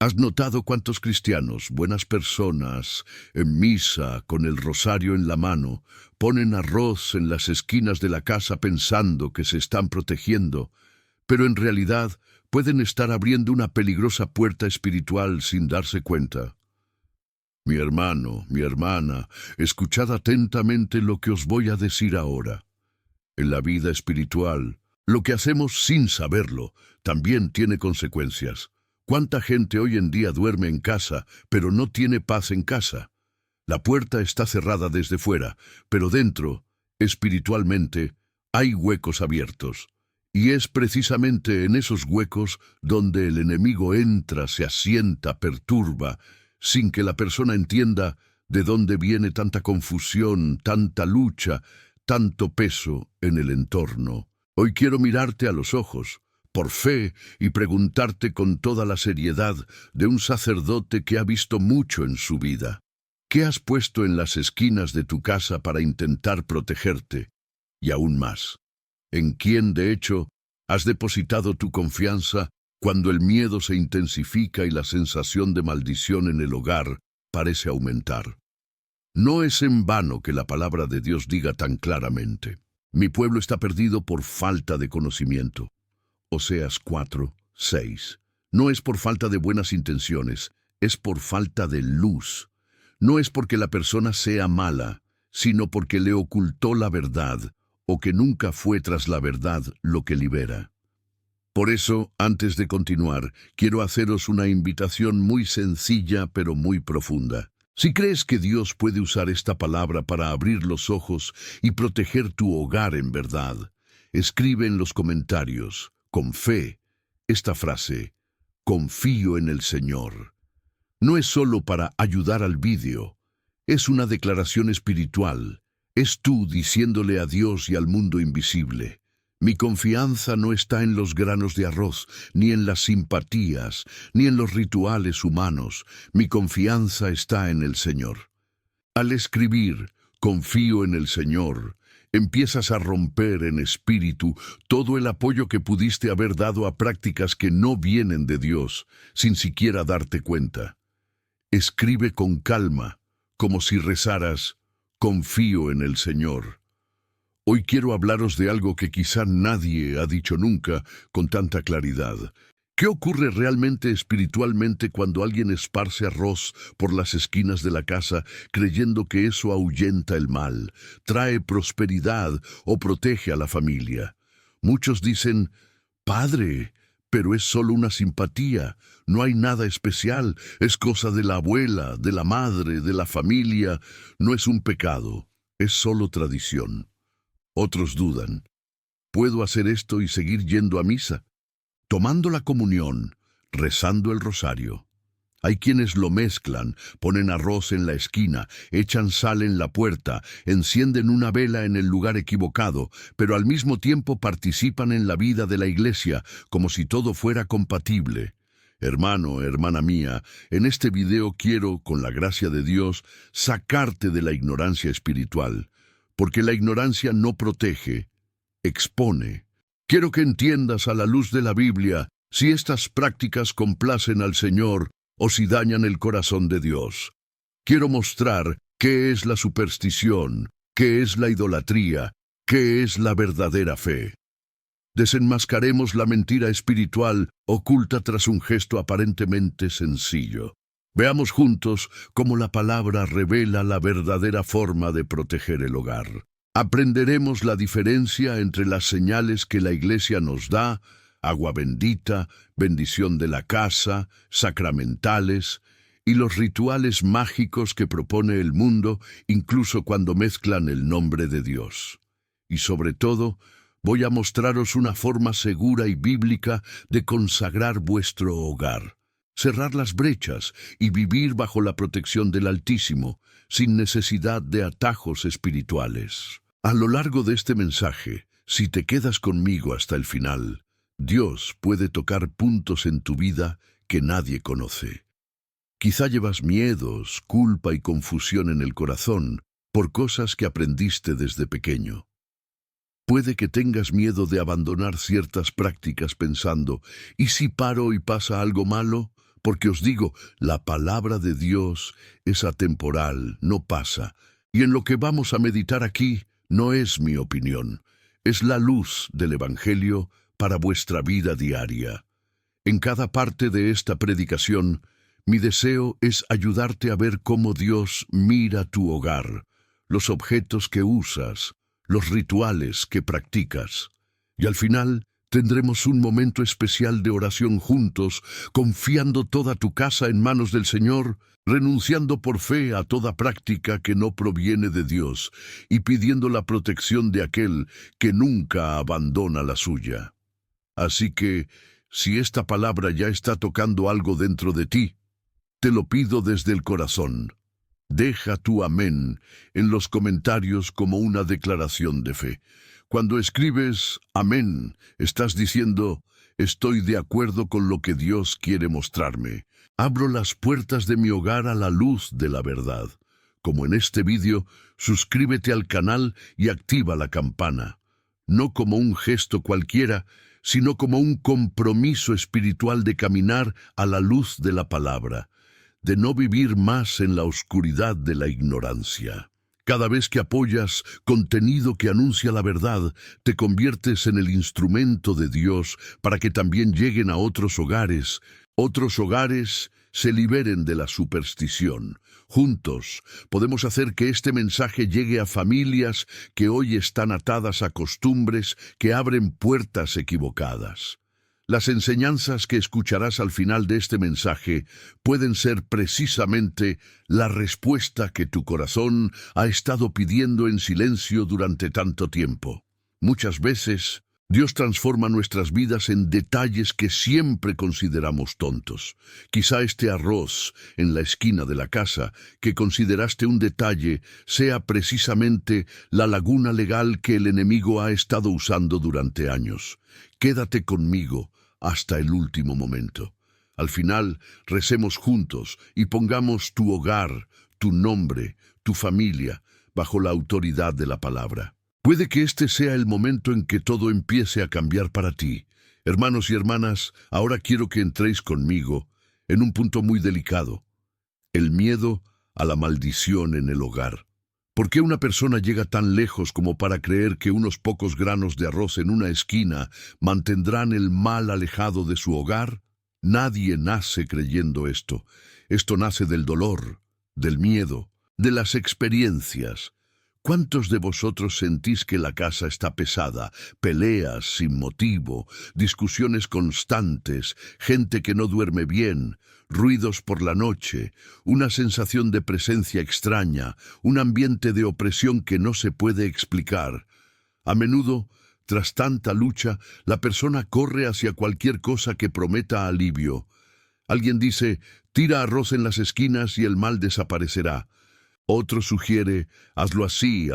¿Has notado cuántos cristianos, buenas personas, en misa, con el rosario en la mano, ponen arroz en las esquinas de la casa pensando que se están protegiendo, pero en realidad pueden estar abriendo una peligrosa puerta espiritual sin darse cuenta? Mi hermano, mi hermana, escuchad atentamente lo que os voy a decir ahora. En la vida espiritual, lo que hacemos sin saberlo también tiene consecuencias. ¿Cuánta gente hoy en día duerme en casa, pero no tiene paz en casa? La puerta está cerrada desde fuera, pero dentro, espiritualmente, hay huecos abiertos. Y es precisamente en esos huecos donde el enemigo entra, se asienta, perturba, sin que la persona entienda de dónde viene tanta confusión, tanta lucha, tanto peso en el entorno. Hoy quiero mirarte a los ojos, por fe, y preguntarte con toda la seriedad de un sacerdote que ha visto mucho en su vida. ¿Qué has puesto en las esquinas de tu casa para intentar protegerte? Y aún más, ¿en quién, de hecho, has depositado tu confianza cuando el miedo se intensifica y la sensación de maldición en el hogar parece aumentar? No es en vano que la palabra de Dios diga tan claramente: mi pueblo está perdido por falta de conocimiento. Oseas 4:6. No es por falta de buenas intenciones, es por falta de luz. No es porque la persona sea mala, sino porque le ocultó la verdad, o que nunca fue tras la verdad lo que libera. Por eso, antes de continuar, quiero haceros una invitación muy sencilla pero muy profunda. Si crees que Dios puede usar esta palabra para abrir los ojos y proteger tu hogar en verdad, escribe en los comentarios, con fe, esta frase: confío en el Señor. No es solo para ayudar al vídeo, es una declaración espiritual. Es tú diciéndole a Dios y al mundo invisible: mi confianza no está en los granos de arroz, ni en las simpatías, ni en los rituales humanos. Mi confianza está en el Señor. Al escribir, confío en el Señor, empiezas a romper en espíritu todo el apoyo que pudiste haber dado a prácticas que no vienen de Dios, sin siquiera darte cuenta. Escribe con calma, como si rezaras: confío en el Señor. Hoy quiero hablaros de algo que quizá nadie ha dicho nunca con tanta claridad. ¿Qué ocurre realmente espiritualmente cuando alguien esparce arroz por las esquinas de la casa creyendo que eso ahuyenta el mal, trae prosperidad o protege a la familia? Muchos dicen: Padre, pero es solo una simpatía, no hay nada especial, es cosa de la abuela, de la madre, de la familia, no es un pecado, es solo tradición. Otros dudan: ¿puedo hacer esto y seguir yendo a misa? Tomando la comunión, rezando el rosario. Hay quienes lo mezclan, ponen arroz en la esquina, echan sal en la puerta, encienden una vela en el lugar equivocado, pero al mismo tiempo participan en la vida de la iglesia, como si todo fuera compatible. Hermano, hermana mía, en este video quiero, con la gracia de Dios, sacarte de la ignorancia espiritual, porque la ignorancia no protege, expone. Quiero que entiendas a la luz de la Biblia si estas prácticas complacen al Señor o si dañan el corazón de Dios. Quiero mostrar qué es la superstición, qué es la idolatría, qué es la verdadera fe. Desenmascaremos la mentira espiritual oculta tras un gesto aparentemente sencillo. Veamos juntos cómo la palabra revela la verdadera forma de proteger el hogar. Aprenderemos la diferencia entre las señales que la Iglesia nos da: agua bendita, bendición de la casa, sacramentales, y los rituales mágicos que propone el mundo, incluso cuando mezclan el nombre de Dios. Y sobre todo, voy a mostraros una forma segura y bíblica de consagrar vuestro hogar, cerrar las brechas y vivir bajo la protección del Altísimo, sin necesidad de atajos espirituales. A lo largo de este mensaje, si te quedas conmigo hasta el final, Dios puede tocar puntos en tu vida que nadie conoce. Quizá llevas miedos, culpa y confusión en el corazón por cosas que aprendiste desde pequeño. Puede que tengas miedo de abandonar ciertas prácticas pensando: ¿y si paro y pasa algo malo? Porque os digo, la palabra de Dios es atemporal, no pasa. Y en lo que vamos a meditar aquí no es mi opinión, es la luz del Evangelio para vuestra vida diaria. En cada parte de esta predicación, mi deseo es ayudarte a ver cómo Dios mira tu hogar, los objetos que usas, los rituales que practicas. Y al final tendremos un momento especial de oración juntos, confiando toda tu casa en manos del Señor, renunciando por fe a toda práctica que no proviene de Dios y pidiendo la protección de aquel que nunca abandona la suya. Así que, si esta palabra ya está tocando algo dentro de ti, te lo pido desde el corazón. Deja tu amén en los comentarios como una declaración de fe. Cuando escribes amén, estás diciendo, estoy de acuerdo con lo que Dios quiere mostrarme. Abro las puertas de mi hogar a la luz de la verdad. Como en este vídeo, suscríbete al canal y activa la campana. No como un gesto cualquiera, sino como un compromiso espiritual de caminar a la luz de la palabra, de no vivir más en la oscuridad de la ignorancia. Cada vez que apoyas contenido que anuncia la verdad, te conviertes en el instrumento de Dios para que también lleguen a otros hogares se liberen de la superstición. Juntos podemos hacer que este mensaje llegue a familias que hoy están atadas a costumbres que abren puertas equivocadas. Las enseñanzas que escucharás al final de este mensaje pueden ser precisamente la respuesta que tu corazón ha estado pidiendo en silencio durante tanto tiempo. Muchas veces, Dios transforma nuestras vidas en detalles que siempre consideramos tontos. Quizá este arroz en la esquina de la casa, que consideraste un detalle, sea precisamente la laguna legal que el enemigo ha estado usando durante años. Quédate conmigo hasta el último momento. Al final, recemos juntos y pongamos tu hogar, tu nombre, tu familia, bajo la autoridad de la palabra. Puede que este sea el momento en que todo empiece a cambiar para ti. Hermanos y hermanas, ahora quiero que entréis conmigo en un punto muy delicado: el miedo a la maldición en el hogar. ¿Por qué una persona llega tan lejos como para creer que unos pocos granos de arroz en una esquina mantendrán el mal alejado de su hogar? Nadie nace creyendo esto. Esto nace del dolor, del miedo, de las experiencias. ¿Cuántos de vosotros sentís que la casa está pesada? Peleas sin motivo, discusiones constantes, gente que no duerme bien, ruidos por la noche, una sensación de presencia extraña, un ambiente de opresión que no se puede explicar. A menudo, tras tanta lucha, la persona corre hacia cualquier cosa que prometa alivio. Alguien dice, tira arroz en las esquinas y el mal desaparecerá. Otro sugiere, hazlo así,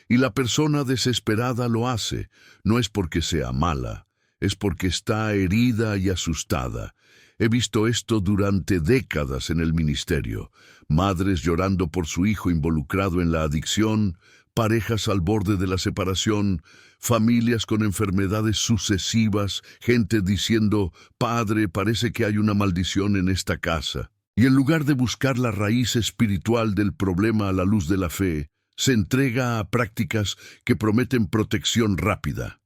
y la persona desesperada lo hace. No es porque sea mala, es porque está herida y asustada. He visto esto durante décadas en el ministerio. Madres llorando por su hijo involucrado en la adicción, parejas al borde de la separación, familias con enfermedades sucesivas, gente diciendo, Padre, parece que hay una maldición en esta casa. Y en lugar de buscar la raíz espiritual del problema a la luz de la fe, se entrega a prácticas que prometen protección rápida.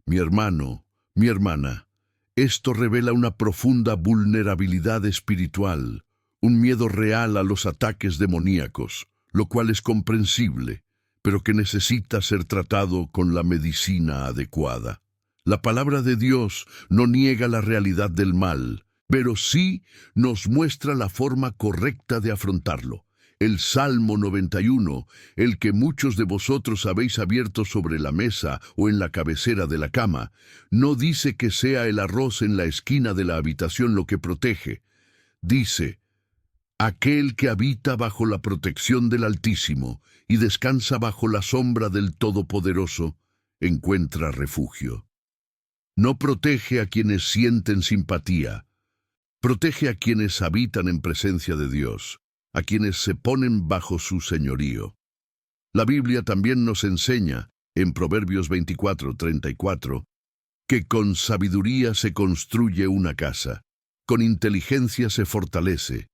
Mi hermano, mi hermana, esto revela una profunda vulnerabilidad espiritual, un miedo real a los ataques demoníacos, lo cual es comprensible, pero que necesita ser tratado con la medicina adecuada. La palabra de Dios no niega la realidad del mal, pero sí nos muestra la forma correcta de afrontarlo. El Salmo 91, el que muchos de vosotros habéis abierto sobre la mesa o en la cabecera de la cama, no dice que sea el arroz en la esquina de la habitación lo que protege. Dice, aquel que habita bajo la protección del Altísimo y descansa bajo la sombra del Todopoderoso, encuentra refugio. No protege a quienes sienten simpatía, protege a quienes habitan en presencia de Dios, a quienes se ponen bajo su señorío. La Biblia también nos enseña, en Proverbios 24:34, que con sabiduría se construye una casa, Con inteligencia se fortalece,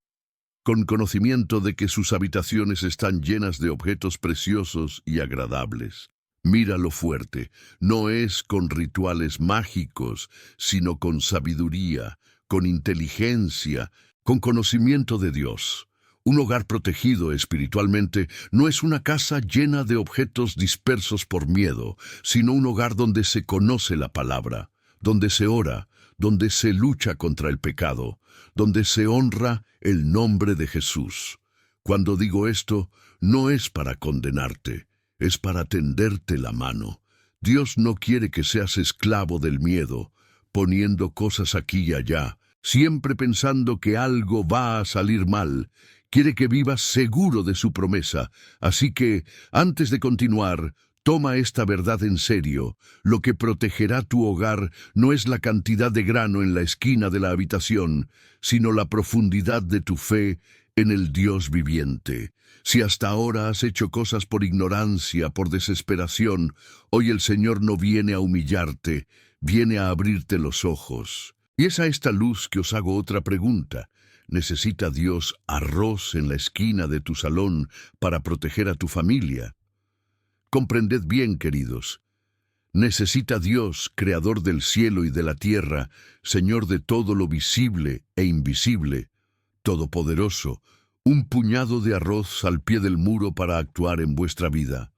con conocimiento de que sus habitaciones están llenas de objetos preciosos y agradables. Mira lo fuerte, no es con rituales mágicos, sino con sabiduría, con inteligencia, con conocimiento de Dios. Un hogar protegido espiritualmente no es una casa llena de objetos dispersos por miedo, sino un hogar donde se conoce la palabra, donde se ora, donde se lucha contra el pecado, donde se honra el nombre de Jesús. Cuando digo esto, no es para condenarte, es para tenderte la mano. Dios no quiere que seas esclavo del miedo, poniendo cosas aquí y allá, siempre pensando que algo va a salir mal. Quiere que vivas seguro de su promesa. Así que, antes de continuar, toma esta verdad en serio. Lo que protegerá tu hogar no es la cantidad de grano en la esquina de la habitación, sino la profundidad de tu fe en el Dios viviente. Si hasta ahora has hecho cosas por ignorancia, por desesperación, hoy el Señor no viene a humillarte, viene a abrirte los ojos. Y es a esta luz que os hago otra pregunta. ¿Necesita Dios arroz en la esquina de tu salón para proteger a tu familia? Comprended bien, queridos. Necesita Dios, creador del cielo y de la tierra, Señor de todo lo visible e invisible, todopoderoso, un puñado de arroz al pie del muro para actuar en vuestra vida.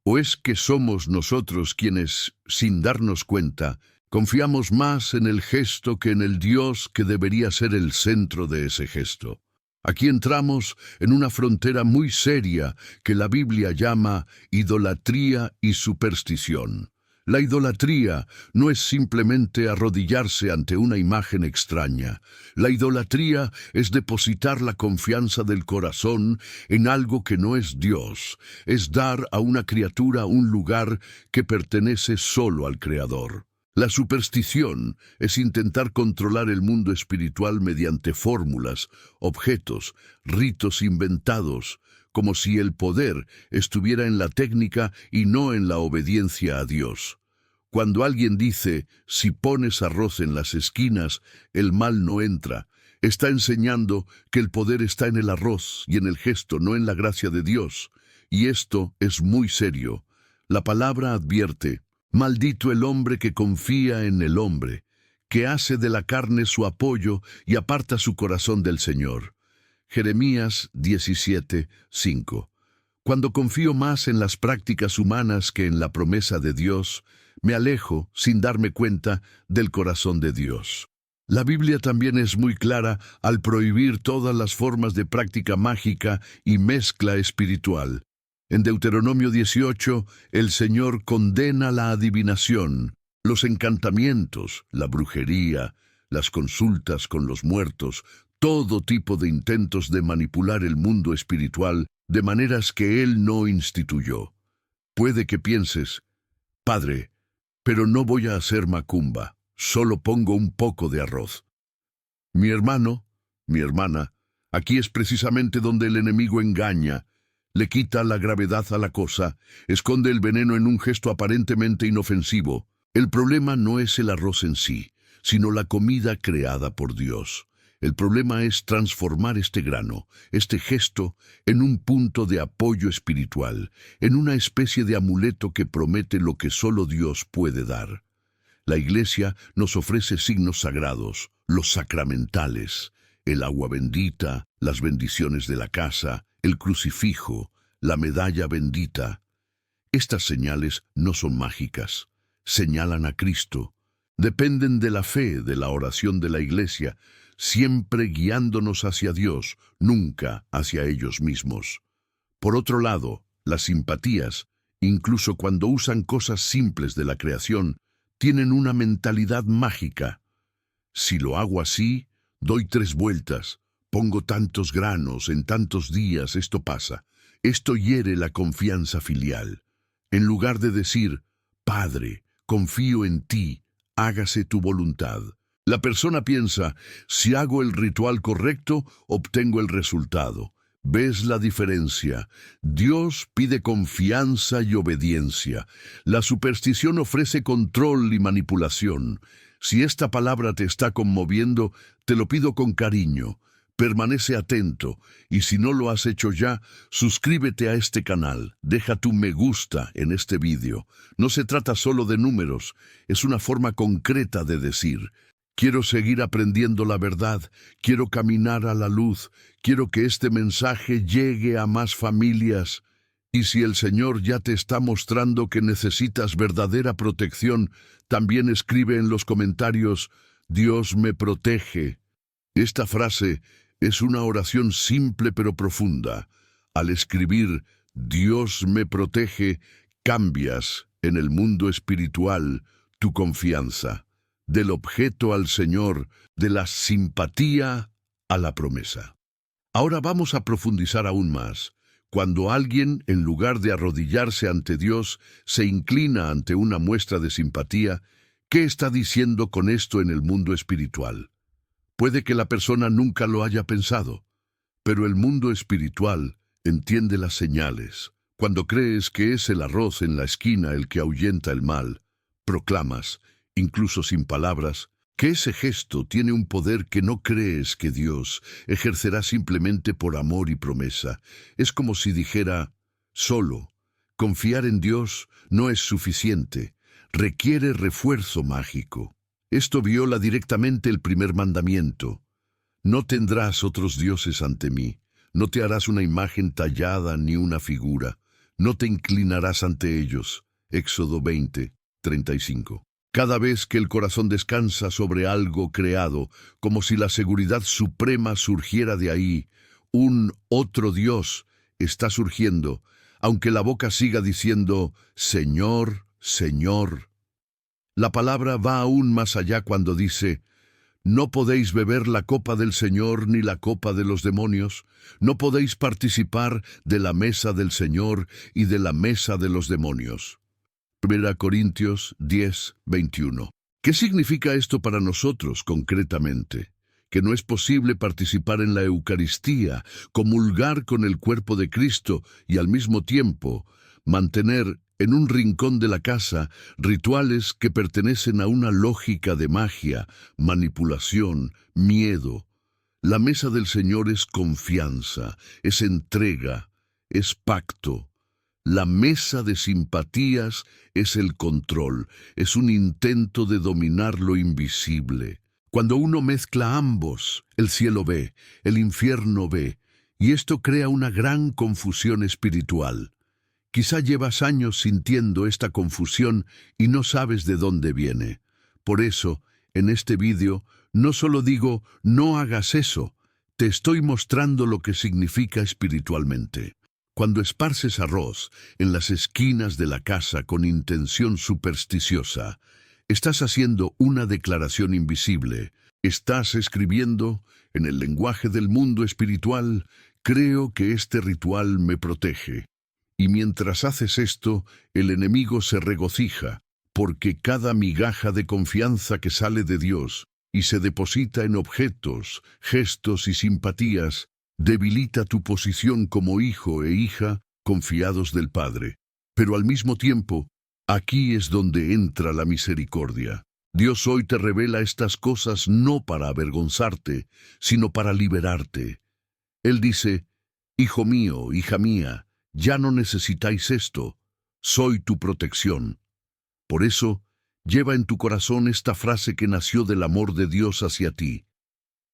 ¿O es que somos nosotros quienes, sin darnos cuenta, confiamos más en el gesto que en el Dios que debería ser el centro de ese gesto? Aquí entramos en una frontera muy seria que la Biblia llama idolatría y superstición. La idolatría no es simplemente arrodillarse ante una imagen extraña. La idolatría es depositar la confianza del corazón en algo que no es Dios. Es dar a una criatura un lugar que pertenece solo al Creador. La superstición es intentar controlar el mundo espiritual mediante fórmulas, objetos, ritos inventados, como si el poder estuviera en la técnica y no en la obediencia a Dios. Cuando alguien dice, si pones arroz en las esquinas, el mal no entra, está enseñando que el poder está en el arroz y en el gesto, no en la gracia de Dios. Y esto es muy serio. La palabra advierte: maldito el hombre que confía en el hombre, que hace de la carne su apoyo y aparta su corazón del Señor. Jeremías 17:5. Cuando confío más en las prácticas humanas que en la promesa de Dios, me alejo, sin darme cuenta, del corazón de Dios. La Biblia también es muy clara al prohibir todas las formas de práctica mágica y mezcla espiritual. En Deuteronomio 18, el Señor condena la adivinación, los encantamientos, la brujería, las consultas con los muertos, todo tipo de intentos de manipular el mundo espiritual de maneras que Él no instituyó. Puede que pienses, Padre, pero no voy a hacer macumba, solo pongo un poco de arroz. Mi hermano, mi hermana, aquí es precisamente donde el enemigo engaña, le quita la gravedad a la cosa, esconde el veneno en un gesto aparentemente inofensivo. El problema no es el arroz en sí, sino la comida creada por Dios. El problema es transformar este grano, este gesto, en un punto de apoyo espiritual, en una especie de amuleto que promete lo que solo Dios puede dar. La Iglesia nos ofrece signos sagrados, los sacramentales, el agua bendita, las bendiciones de la casa, el crucifijo, la medalla bendita. Estas señales no son mágicas, señalan a Cristo, dependen de la fe, de la oración de la Iglesia, siempre guiándonos hacia Dios, nunca hacia ellos mismos. Por otro lado, las simpatías, incluso cuando usan cosas simples de la creación, tienen una mentalidad mágica. Si lo hago así, doy 3 vueltas, pongo tantos granos, en tantos días esto pasa. Esto hiere la confianza filial. En lugar de decir, Padre, confío en ti, hágase tu voluntad. La persona piensa, si hago el ritual correcto, obtengo el resultado. ¿Ves la diferencia? Dios pide confianza y obediencia. La superstición ofrece control y manipulación. Si esta palabra te está conmoviendo, te lo pido con cariño. Permanece atento y si no lo has hecho ya, suscríbete a este canal, deja tu me gusta en este vídeo. No se trata solo de números, es una forma concreta de decir: quiero seguir aprendiendo la verdad, quiero caminar a la luz, quiero que este mensaje llegue a más familias. Y si el Señor ya te está mostrando que necesitas verdadera protección, también escribe en los comentarios: Dios me protege. Esta frase es una oración simple pero profunda. Al escribir Dios me protege, cambias en el mundo espiritual tu confianza, del objeto al Señor, de la simpatía a la promesa. Ahora vamos a profundizar aún más. Cuando alguien, en lugar de arrodillarse ante Dios, se inclina ante una muestra de simpatía, ¿qué está diciendo con esto en el mundo espiritual? Puede que la persona nunca lo haya pensado, pero el mundo espiritual entiende las señales. Cuando crees que es el arroz en la esquina el que ahuyenta el mal, proclamas, incluso sin palabras, que ese gesto tiene un poder que no crees que Dios ejercerá simplemente por amor y promesa. Es como si dijera: solo confiar en Dios no es suficiente, requiere refuerzo mágico. Esto viola directamente el primer mandamiento: no tendrás otros dioses ante mí, no te harás una imagen tallada ni una figura, no te inclinarás ante ellos. Éxodo 20:35. Cada vez que el corazón descansa sobre algo creado, como si la seguridad suprema surgiera de ahí, un otro Dios está surgiendo, aunque la boca siga diciendo: Señor, Señor. La palabra va aún más allá cuando dice: no podéis beber la copa del Señor ni la copa de los demonios, no podéis participar de la mesa del Señor y de la mesa de los demonios. 1 Corintios 10:21. ¿Qué significa esto para nosotros concretamente? Que no es posible participar en la Eucaristía, comulgar con el cuerpo de Cristo y al mismo tiempo mantener en un rincón de la casa rituales que pertenecen a una lógica de magia, manipulación, miedo. La mesa del Señor es confianza, es entrega, es pacto. La mesa de simpatías es el control, es un intento de dominar lo invisible. Cuando uno mezcla ambos, el cielo ve, el infierno ve, y esto crea una gran confusión espiritual. Quizá llevas años sintiendo esta confusión y no sabes de dónde viene. Por eso, en este vídeo, no solo digo, no hagas eso, te estoy mostrando lo que significa espiritualmente. Cuando esparces arroz en las esquinas de la casa con intención supersticiosa, estás haciendo una declaración invisible. Estás escribiendo, en el lenguaje del mundo espiritual: creo que este ritual me protege. Y mientras haces esto, el enemigo se regocija, porque cada migaja de confianza que sale de Dios y se deposita en objetos, gestos y simpatías, debilita tu posición como hijo e hija confiados del Padre. Pero al mismo tiempo, aquí es donde entra la misericordia. Dios hoy te revela estas cosas no para avergonzarte, sino para liberarte. Él dice: hijo mío, hija mía, ya no necesitáis esto, soy tu protección. Por eso, lleva en tu corazón esta frase que nació del amor de Dios hacia ti.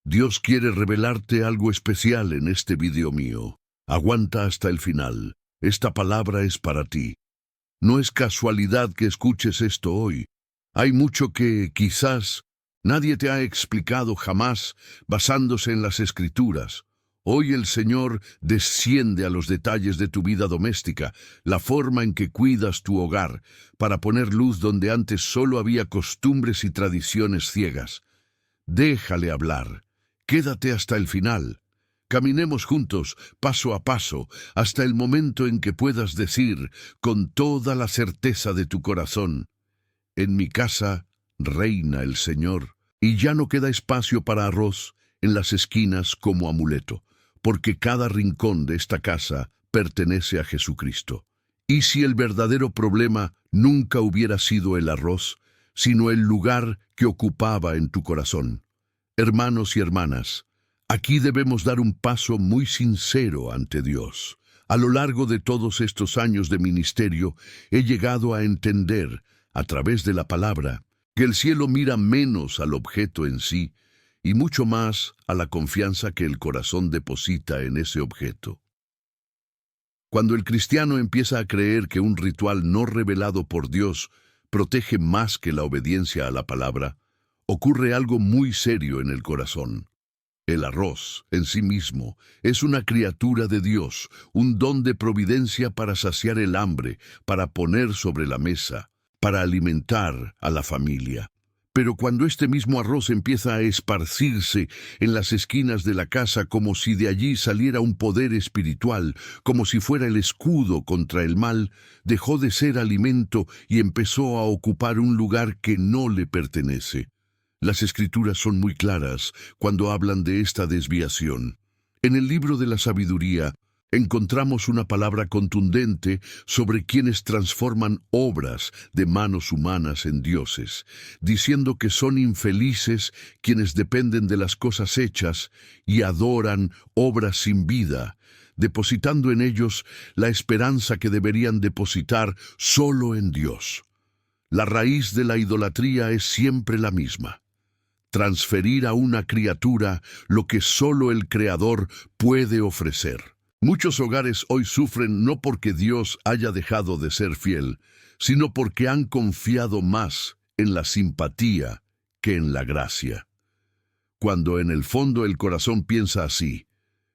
Dios quiere revelarte algo especial en este video mío. Aguanta hasta el final. Esta palabra es para ti. No es casualidad que escuches esto hoy. Hay mucho que, quizás, nadie te ha explicado jamás basándose en las Escrituras. Hoy el Señor desciende a los detalles de tu vida doméstica, la forma en que cuidas tu hogar, para poner luz donde antes solo había costumbres y tradiciones ciegas. Déjale hablar. Quédate hasta el final. Caminemos juntos, paso a paso, hasta el momento en que puedas decir, con toda la certeza de tu corazón: en mi casa reina el Señor, y ya no queda espacio para arroz en las esquinas como amuleto, porque cada rincón de esta casa pertenece a Jesucristo. Y si el verdadero problema nunca hubiera sido el arroz, sino el lugar que ocupaba en tu corazón. Hermanos y hermanas, aquí debemos dar un paso muy sincero ante Dios. A lo largo de todos estos años de ministerio, he llegado a entender, a través de la palabra, que el cielo mira menos al objeto en sí y mucho más a la confianza que el corazón deposita en ese objeto. Cuando el cristiano empieza a creer que un ritual no revelado por Dios protege más que la obediencia a la palabra, ocurre algo muy serio en el corazón. El arroz, en sí mismo, es una criatura de Dios, un don de providencia para saciar el hambre, para poner sobre la mesa, para alimentar a la familia. Pero cuando este mismo arroz empieza a esparcirse en las esquinas de la casa como si de allí saliera un poder espiritual, como si fuera el escudo contra el mal, dejó de ser alimento y empezó a ocupar un lugar que no le pertenece. Las Escrituras son muy claras cuando hablan de esta desviación. En el libro de la sabiduría encontramos una palabra contundente sobre quienes transforman obras de manos humanas en dioses, diciendo que son infelices quienes dependen de las cosas hechas y adoran obras sin vida, depositando en ellos la esperanza que deberían depositar solo en Dios. La raíz de la idolatría es siempre la misma: transferir a una criatura lo que solo el Creador puede ofrecer. Muchos hogares hoy sufren no porque Dios haya dejado de ser fiel, sino porque han confiado más en la simpatía que en la gracia. Cuando en el fondo el corazón piensa así: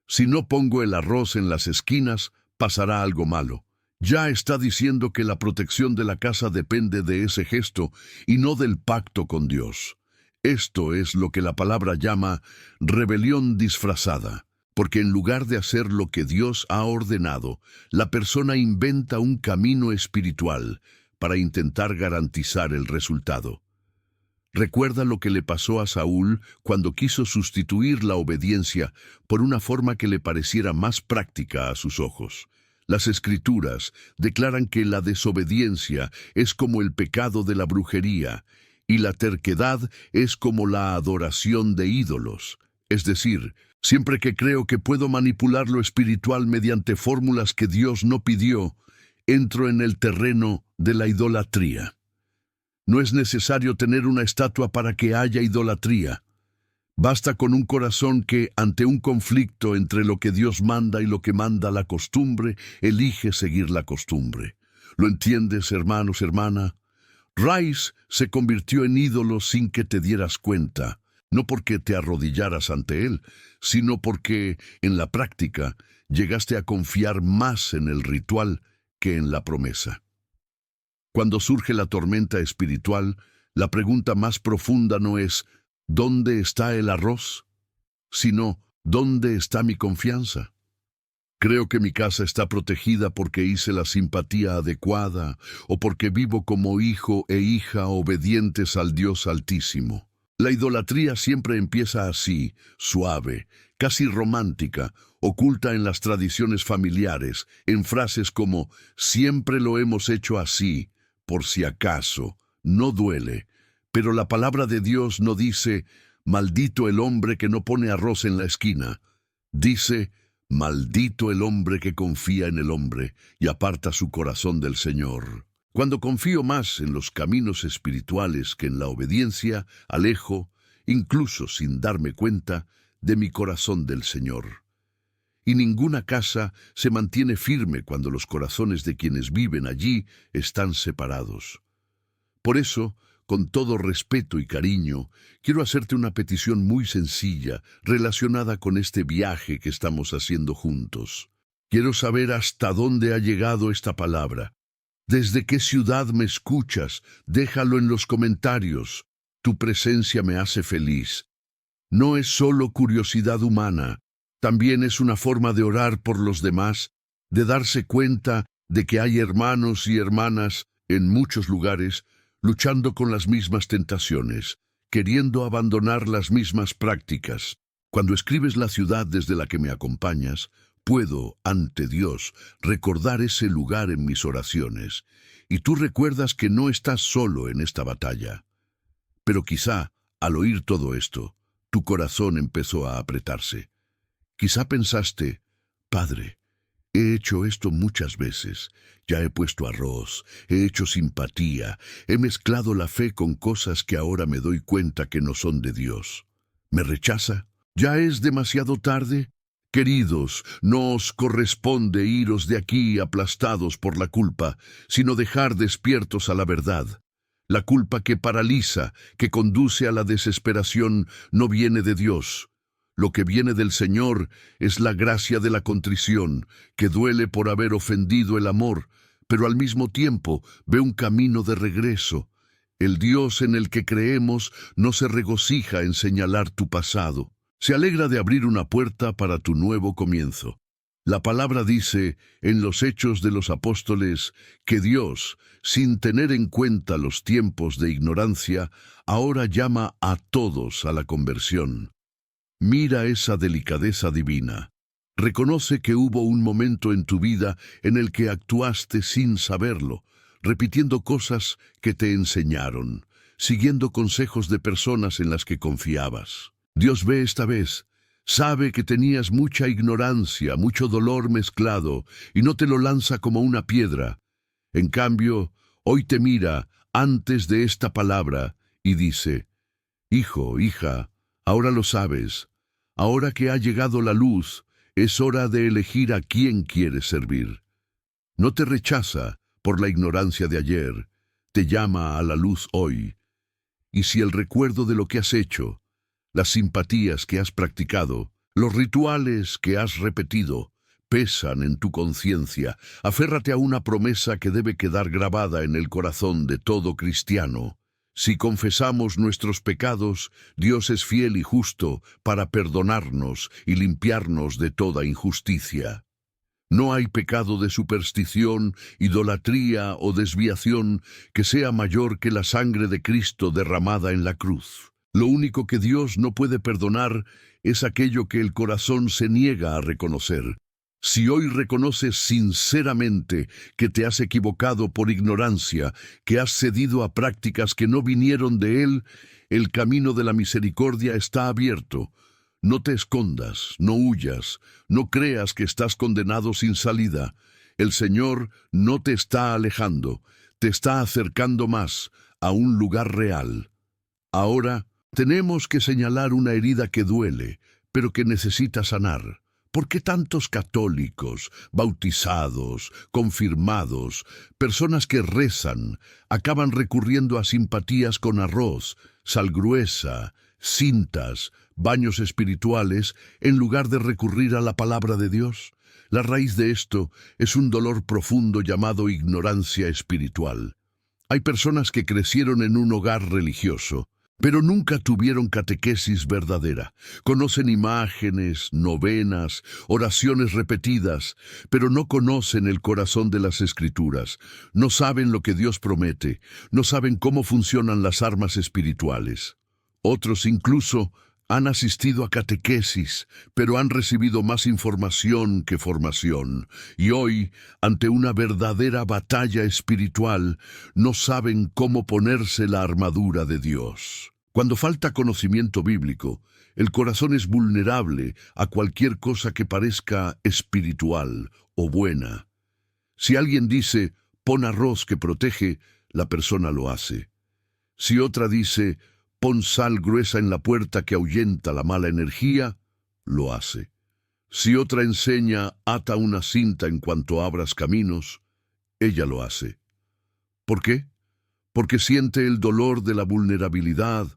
si no pongo el arroz en las esquinas, pasará algo malo. Ya está diciendo que la protección de la casa depende de ese gesto y no del pacto con Dios. Esto es lo que la palabra llama rebelión disfrazada, porque en lugar de hacer lo que Dios ha ordenado, la persona inventa un camino espiritual para intentar garantizar el resultado. Recuerda lo que le pasó a Saúl cuando quiso sustituir la obediencia por una forma que le pareciera más práctica a sus ojos. Las Escrituras declaran que la desobediencia es como el pecado de la brujería, y la terquedad es como la adoración de ídolos. Es decir, siempre que creo que puedo manipular lo espiritual mediante fórmulas que Dios no pidió, entro en el terreno de la idolatría. No es necesario tener una estatua para que haya idolatría. Basta con un corazón que, ante un conflicto entre lo que Dios manda y lo que manda la costumbre, elige seguir la costumbre. ¿Lo entiendes, hermanos, hermana? Rice se convirtió en ídolo sin que te dieras cuenta, no porque te arrodillaras ante él, sino porque, en la práctica, llegaste a confiar más en el ritual que en la promesa. Cuando surge la tormenta espiritual, la pregunta más profunda no es ¿dónde está el arroz?, sino ¿dónde está mi confianza? Creo que mi casa está protegida porque hice la simpatía adecuada o porque vivo como hijo e hija obedientes al Dios Altísimo. La idolatría siempre empieza así, suave, casi romántica, oculta en las tradiciones familiares, en frases como «siempre lo hemos hecho así», «por si acaso», «no duele». Pero la palabra de Dios no dice «maldito el hombre que no pone arroz en la esquina». Dice «maldito el hombre que confía en el hombre y aparta su corazón del Señor». Cuando confío más en los caminos espirituales que en la obediencia, alejo, incluso sin darme cuenta, de mi corazón del Señor. Y ninguna casa se mantiene firme cuando los corazones de quienes viven allí están separados. Por eso, con todo respeto y cariño, quiero hacerte una petición muy sencilla relacionada con este viaje que estamos haciendo juntos. Quiero saber hasta dónde ha llegado esta palabra. ¿Desde qué ciudad me escuchas? Déjalo en los comentarios. Tu presencia me hace feliz. No es solo curiosidad humana, también es una forma de orar por los demás, de darse cuenta de que hay hermanos y hermanas en muchos lugares luchando con las mismas tentaciones, queriendo abandonar las mismas prácticas. Cuando escribes la ciudad desde la que me acompañas, puedo, ante Dios, recordar ese lugar en mis oraciones, y tú recuerdas que no estás solo en esta batalla. Pero quizá, al oír todo esto, tu corazón empezó a apretarse. Quizá pensaste, Padre, he hecho esto muchas veces. Ya he puesto arroz, he hecho simpatía, he mezclado la fe con cosas que ahora me doy cuenta que no son de Dios. ¿Me rechaza? ¿Ya es demasiado tarde? Queridos, no os corresponde iros de aquí aplastados por la culpa, sino dejar despiertos a la verdad. La culpa que paraliza, que conduce a la desesperación, no viene de Dios. Lo que viene del Señor es la gracia de la contrición, que duele por haber ofendido el amor, pero al mismo tiempo ve un camino de regreso. El Dios en el que creemos no se regocija en señalar tu pasado. Se alegra de abrir una puerta para tu nuevo comienzo. La palabra dice, en los Hechos de los Apóstoles, que Dios, sin tener en cuenta los tiempos de ignorancia, ahora llama a todos a la conversión. Mira esa delicadeza divina. Reconoce que hubo un momento en tu vida en el que actuaste sin saberlo, repitiendo cosas que te enseñaron, siguiendo consejos de personas en las que confiabas. Dios ve esta vez, sabe que tenías mucha ignorancia, mucho dolor mezclado, y no te lo lanza como una piedra. En cambio, hoy te mira antes de esta palabra y dice, Hijo, hija, ahora lo sabes. Ahora que ha llegado la luz, es hora de elegir a quién quieres servir. No te rechaza por la ignorancia de ayer, te llama a la luz hoy. Y si el recuerdo de lo que has hecho, las simpatías que has practicado, los rituales que has repetido, pesan en tu conciencia, aférrate a una promesa que debe quedar grabada en el corazón de todo cristiano. Si confesamos nuestros pecados, Dios es fiel y justo para perdonarnos y limpiarnos de toda injusticia. No hay pecado de superstición, idolatría o desviación que sea mayor que la sangre de Cristo derramada en la cruz. Lo único que Dios no puede perdonar es aquello que el corazón se niega a reconocer. Si hoy reconoces sinceramente que te has equivocado por ignorancia, que has cedido a prácticas que no vinieron de Él, el camino de la misericordia está abierto. No te escondas, no huyas, no creas que estás condenado sin salida. El Señor no te está alejando, te está acercando más a un lugar real. Ahora, tenemos que señalar una herida que duele, pero que necesita sanar. ¿Por qué tantos católicos, bautizados, confirmados, personas que rezan, acaban recurriendo a simpatías con arroz, sal gruesa, cintas, baños espirituales, en lugar de recurrir a la palabra de Dios? La raíz de esto es un dolor profundo llamado ignorancia espiritual. Hay personas que crecieron en un hogar religioso, pero nunca tuvieron catequesis verdadera. Conocen imágenes, novenas, oraciones repetidas, pero no conocen el corazón de las Escrituras. No saben lo que Dios promete, no saben cómo funcionan las armas espirituales. Otros incluso han asistido a catequesis, pero han recibido más información que formación. Y hoy, ante una verdadera batalla espiritual, no saben cómo ponerse la armadura de Dios. Cuando falta conocimiento bíblico, el corazón es vulnerable a cualquier cosa que parezca espiritual o buena. Si alguien dice, pon arroz que protege, la persona lo hace. Si otra dice, pon sal gruesa en la puerta que ahuyenta la mala energía, lo hace. Si otra enseña, ata una cinta en cuanto abras caminos, ella lo hace. ¿Por qué? Porque siente el dolor de la vulnerabilidad,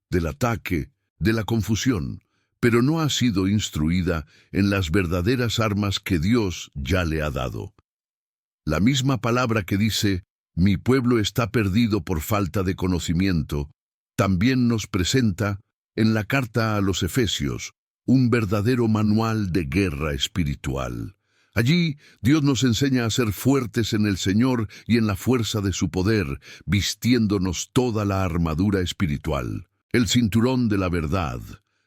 del ataque, de la confusión, pero no ha sido instruida en las verdaderas armas que Dios ya le ha dado. La misma palabra que dice, mi pueblo está perdido por falta de conocimiento, también nos presenta, en la carta a los Efesios, un verdadero manual de guerra espiritual. Allí, Dios nos enseña a ser fuertes en el Señor y en la fuerza de su poder, vistiéndonos toda la armadura espiritual, el cinturón de la verdad,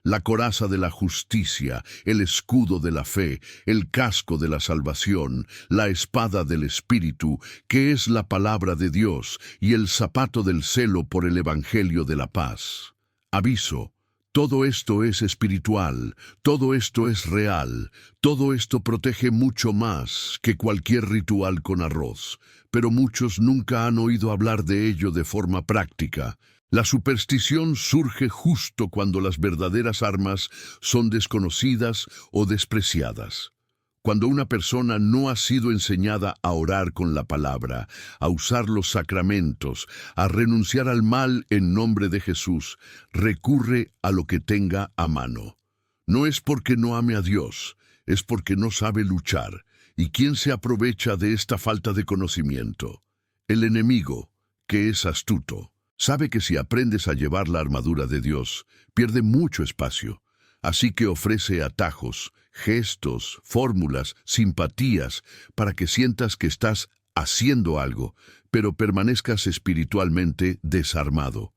la coraza de la justicia, el escudo de la fe, el casco de la salvación, la espada del Espíritu, que es la palabra de Dios, y el zapato del celo por el evangelio de la paz. Aviso: todo esto es espiritual, todo esto es real, todo esto protege mucho más que cualquier ritual con arroz, pero muchos nunca han oído hablar de ello de forma práctica. La superstición surge justo cuando las verdaderas armas son desconocidas o despreciadas. Cuando una persona no ha sido enseñada a orar con la palabra, a usar los sacramentos, a renunciar al mal en nombre de Jesús, recurre a lo que tenga a mano. No es porque no ame a Dios, es porque no sabe luchar. ¿Y quién se aprovecha de esta falta de conocimiento? El enemigo, que es astuto. Sabe que si aprendes a llevar la armadura de Dios, pierde mucho espacio. Así que ofrece atajos, gestos, fórmulas, simpatías, para que sientas que estás haciendo algo, pero permanezcas espiritualmente desarmado.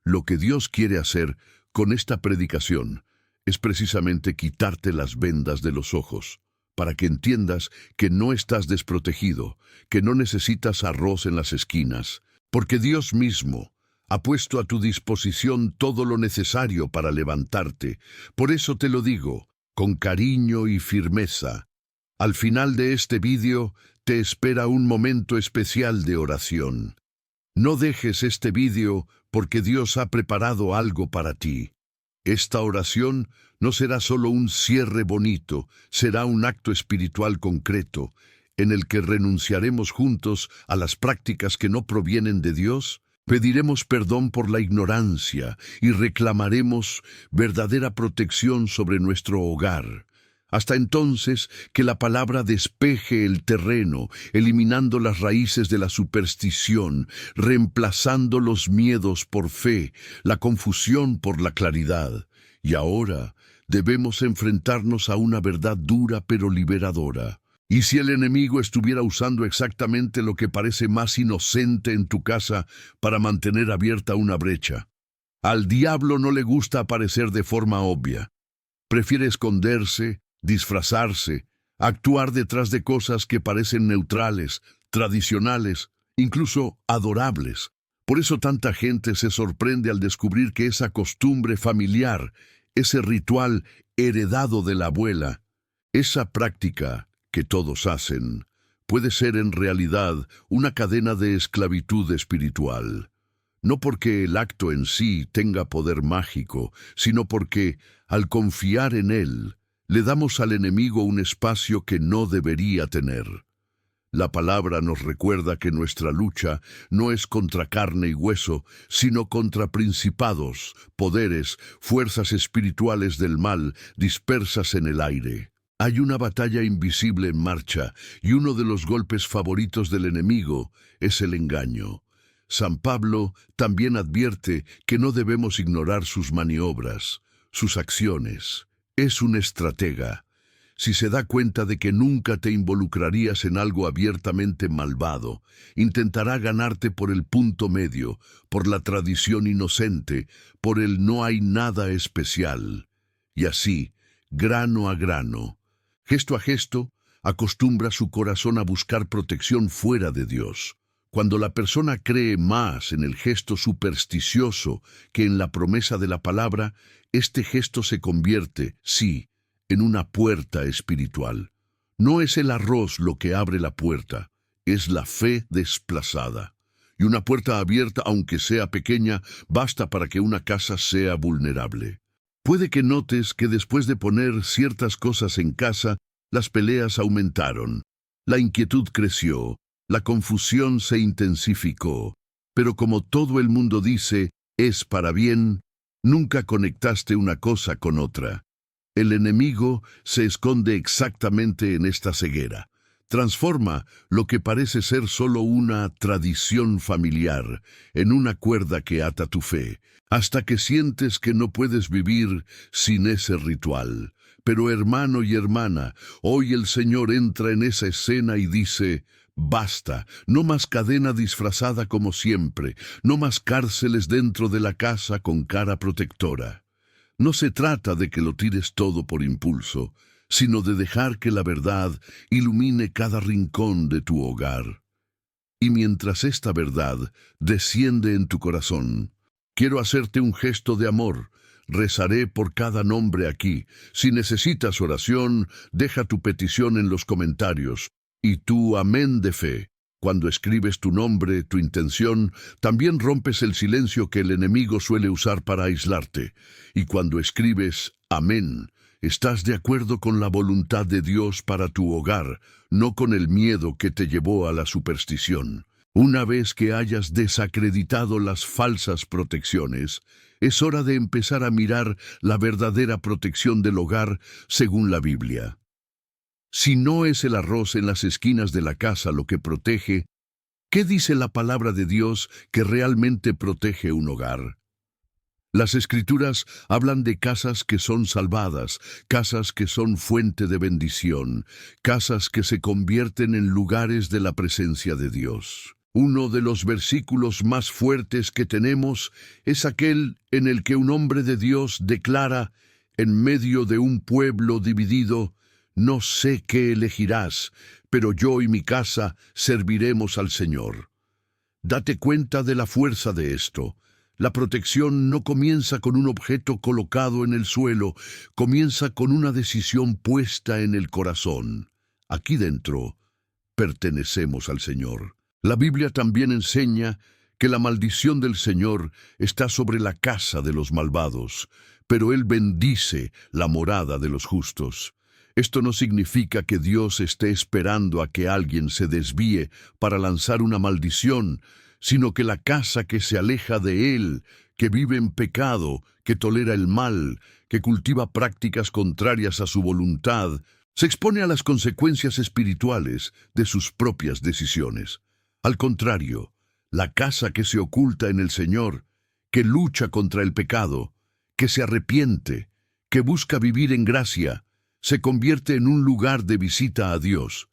Lo que Dios quiere hacer con esta predicación es precisamente quitarte las vendas de los ojos, para que entiendas que no estás desprotegido, que no necesitas arroz en las esquinas, porque Dios mismo ha puesto a tu disposición todo lo necesario para levantarte. Por eso te lo digo, con cariño y firmeza. Al final de este vídeo te espera un momento especial de oración. No dejes este vídeo porque Dios ha preparado algo para ti. Esta oración no será solo un cierre bonito, será un acto espiritual concreto, en el que renunciaremos juntos a las prácticas que no provienen de Dios. Pediremos perdón por la ignorancia y reclamaremos verdadera protección sobre nuestro hogar. Hasta entonces, que la palabra despeje el terreno, eliminando las raíces de la superstición, reemplazando los miedos por fe, la confusión por la claridad. Y ahora debemos enfrentarnos a una verdad dura pero liberadora. ¿Y si el enemigo estuviera usando exactamente lo que parece más inocente en tu casa para mantener abierta una brecha? Al diablo no le gusta aparecer de forma obvia. Prefiere esconderse, disfrazarse, actuar detrás de cosas que parecen neutrales, tradicionales, incluso adorables. Por eso tanta gente se sorprende al descubrir que esa costumbre familiar, ese ritual heredado de la abuela, esa práctica que todos hacen, puede ser en realidad una cadena de esclavitud espiritual. No porque el acto en sí tenga poder mágico, sino porque, al confiar en él, le damos al enemigo un espacio que no debería tener. La palabra nos recuerda que nuestra lucha no es contra carne y hueso, sino contra principados, poderes, fuerzas espirituales del mal dispersas en el aire. Hay una batalla invisible en marcha, y uno de los golpes favoritos del enemigo es el engaño. San Pablo también advierte que no debemos ignorar sus maniobras, sus acciones. Es un estratega. Si se da cuenta de que nunca te involucrarías en algo abiertamente malvado, intentará ganarte por el punto medio, por la tradición inocente, por el no hay nada especial. Y así, grano a grano, gesto a gesto, acostumbra su corazón a buscar protección fuera de Dios. Cuando la persona cree más en el gesto supersticioso que en la promesa de la palabra, este gesto se convierte, sí, en una puerta espiritual. No es el arroz lo que abre la puerta, es la fe desplazada. Y una puerta abierta, aunque sea pequeña, basta para que una casa sea vulnerable. Puede que notes que después de poner ciertas cosas en casa, las peleas aumentaron, la inquietud creció, la confusión se intensificó. Pero como todo el mundo dice, es para bien, nunca conectaste una cosa con otra. El enemigo se esconde exactamente en esta ceguera. Transforma lo que parece ser solo una tradición familiar en una cuerda que ata tu fe, hasta que sientes que no puedes vivir sin ese ritual. Pero hermano y hermana, hoy el Señor entra en esa escena y dice: basta, no más cadena disfrazada como siempre, no más cárceles dentro de la casa con cara protectora. No se trata de que lo tires todo por impulso, sino de dejar que la verdad ilumine cada rincón de tu hogar. Y mientras esta verdad desciende en tu corazón, quiero hacerte un gesto de amor. Rezaré por cada nombre aquí. Si necesitas oración, deja tu petición en los comentarios. Y tu amén de fe. Cuando escribes tu nombre, tu intención, también rompes el silencio que el enemigo suele usar para aislarte. Y cuando escribes amén, estás de acuerdo con la voluntad de Dios para tu hogar, no con el miedo que te llevó a la superstición. Una vez que hayas desacreditado las falsas protecciones, es hora de empezar a mirar la verdadera protección del hogar según la Biblia. Si no es el arroz en las esquinas de la casa lo que protege, ¿qué dice la palabra de Dios que realmente protege un hogar? Las Escrituras hablan de casas que son salvadas, casas que son fuente de bendición, casas que se convierten en lugares de la presencia de Dios. Uno de los versículos más fuertes que tenemos es aquel en el que un hombre de Dios declara, en medio de un pueblo dividido, no sé qué elegirás, pero yo y mi casa serviremos al Señor. Date cuenta de la fuerza de esto. La protección no comienza con un objeto colocado en el suelo, comienza con una decisión puesta en el corazón. Aquí dentro, pertenecemos al Señor. La Biblia también enseña que la maldición del Señor está sobre la casa de los malvados, pero Él bendice la morada de los justos. Esto no significa que Dios esté esperando a que alguien se desvíe para lanzar una maldición, sino que la casa que se aleja de Él, que vive en pecado, que tolera el mal, que cultiva prácticas contrarias a su voluntad, se expone a las consecuencias espirituales de sus propias decisiones. Al contrario, la casa que se oculta en el Señor, que lucha contra el pecado, que se arrepiente, que busca vivir en gracia, se convierte en un lugar de visita a Dios.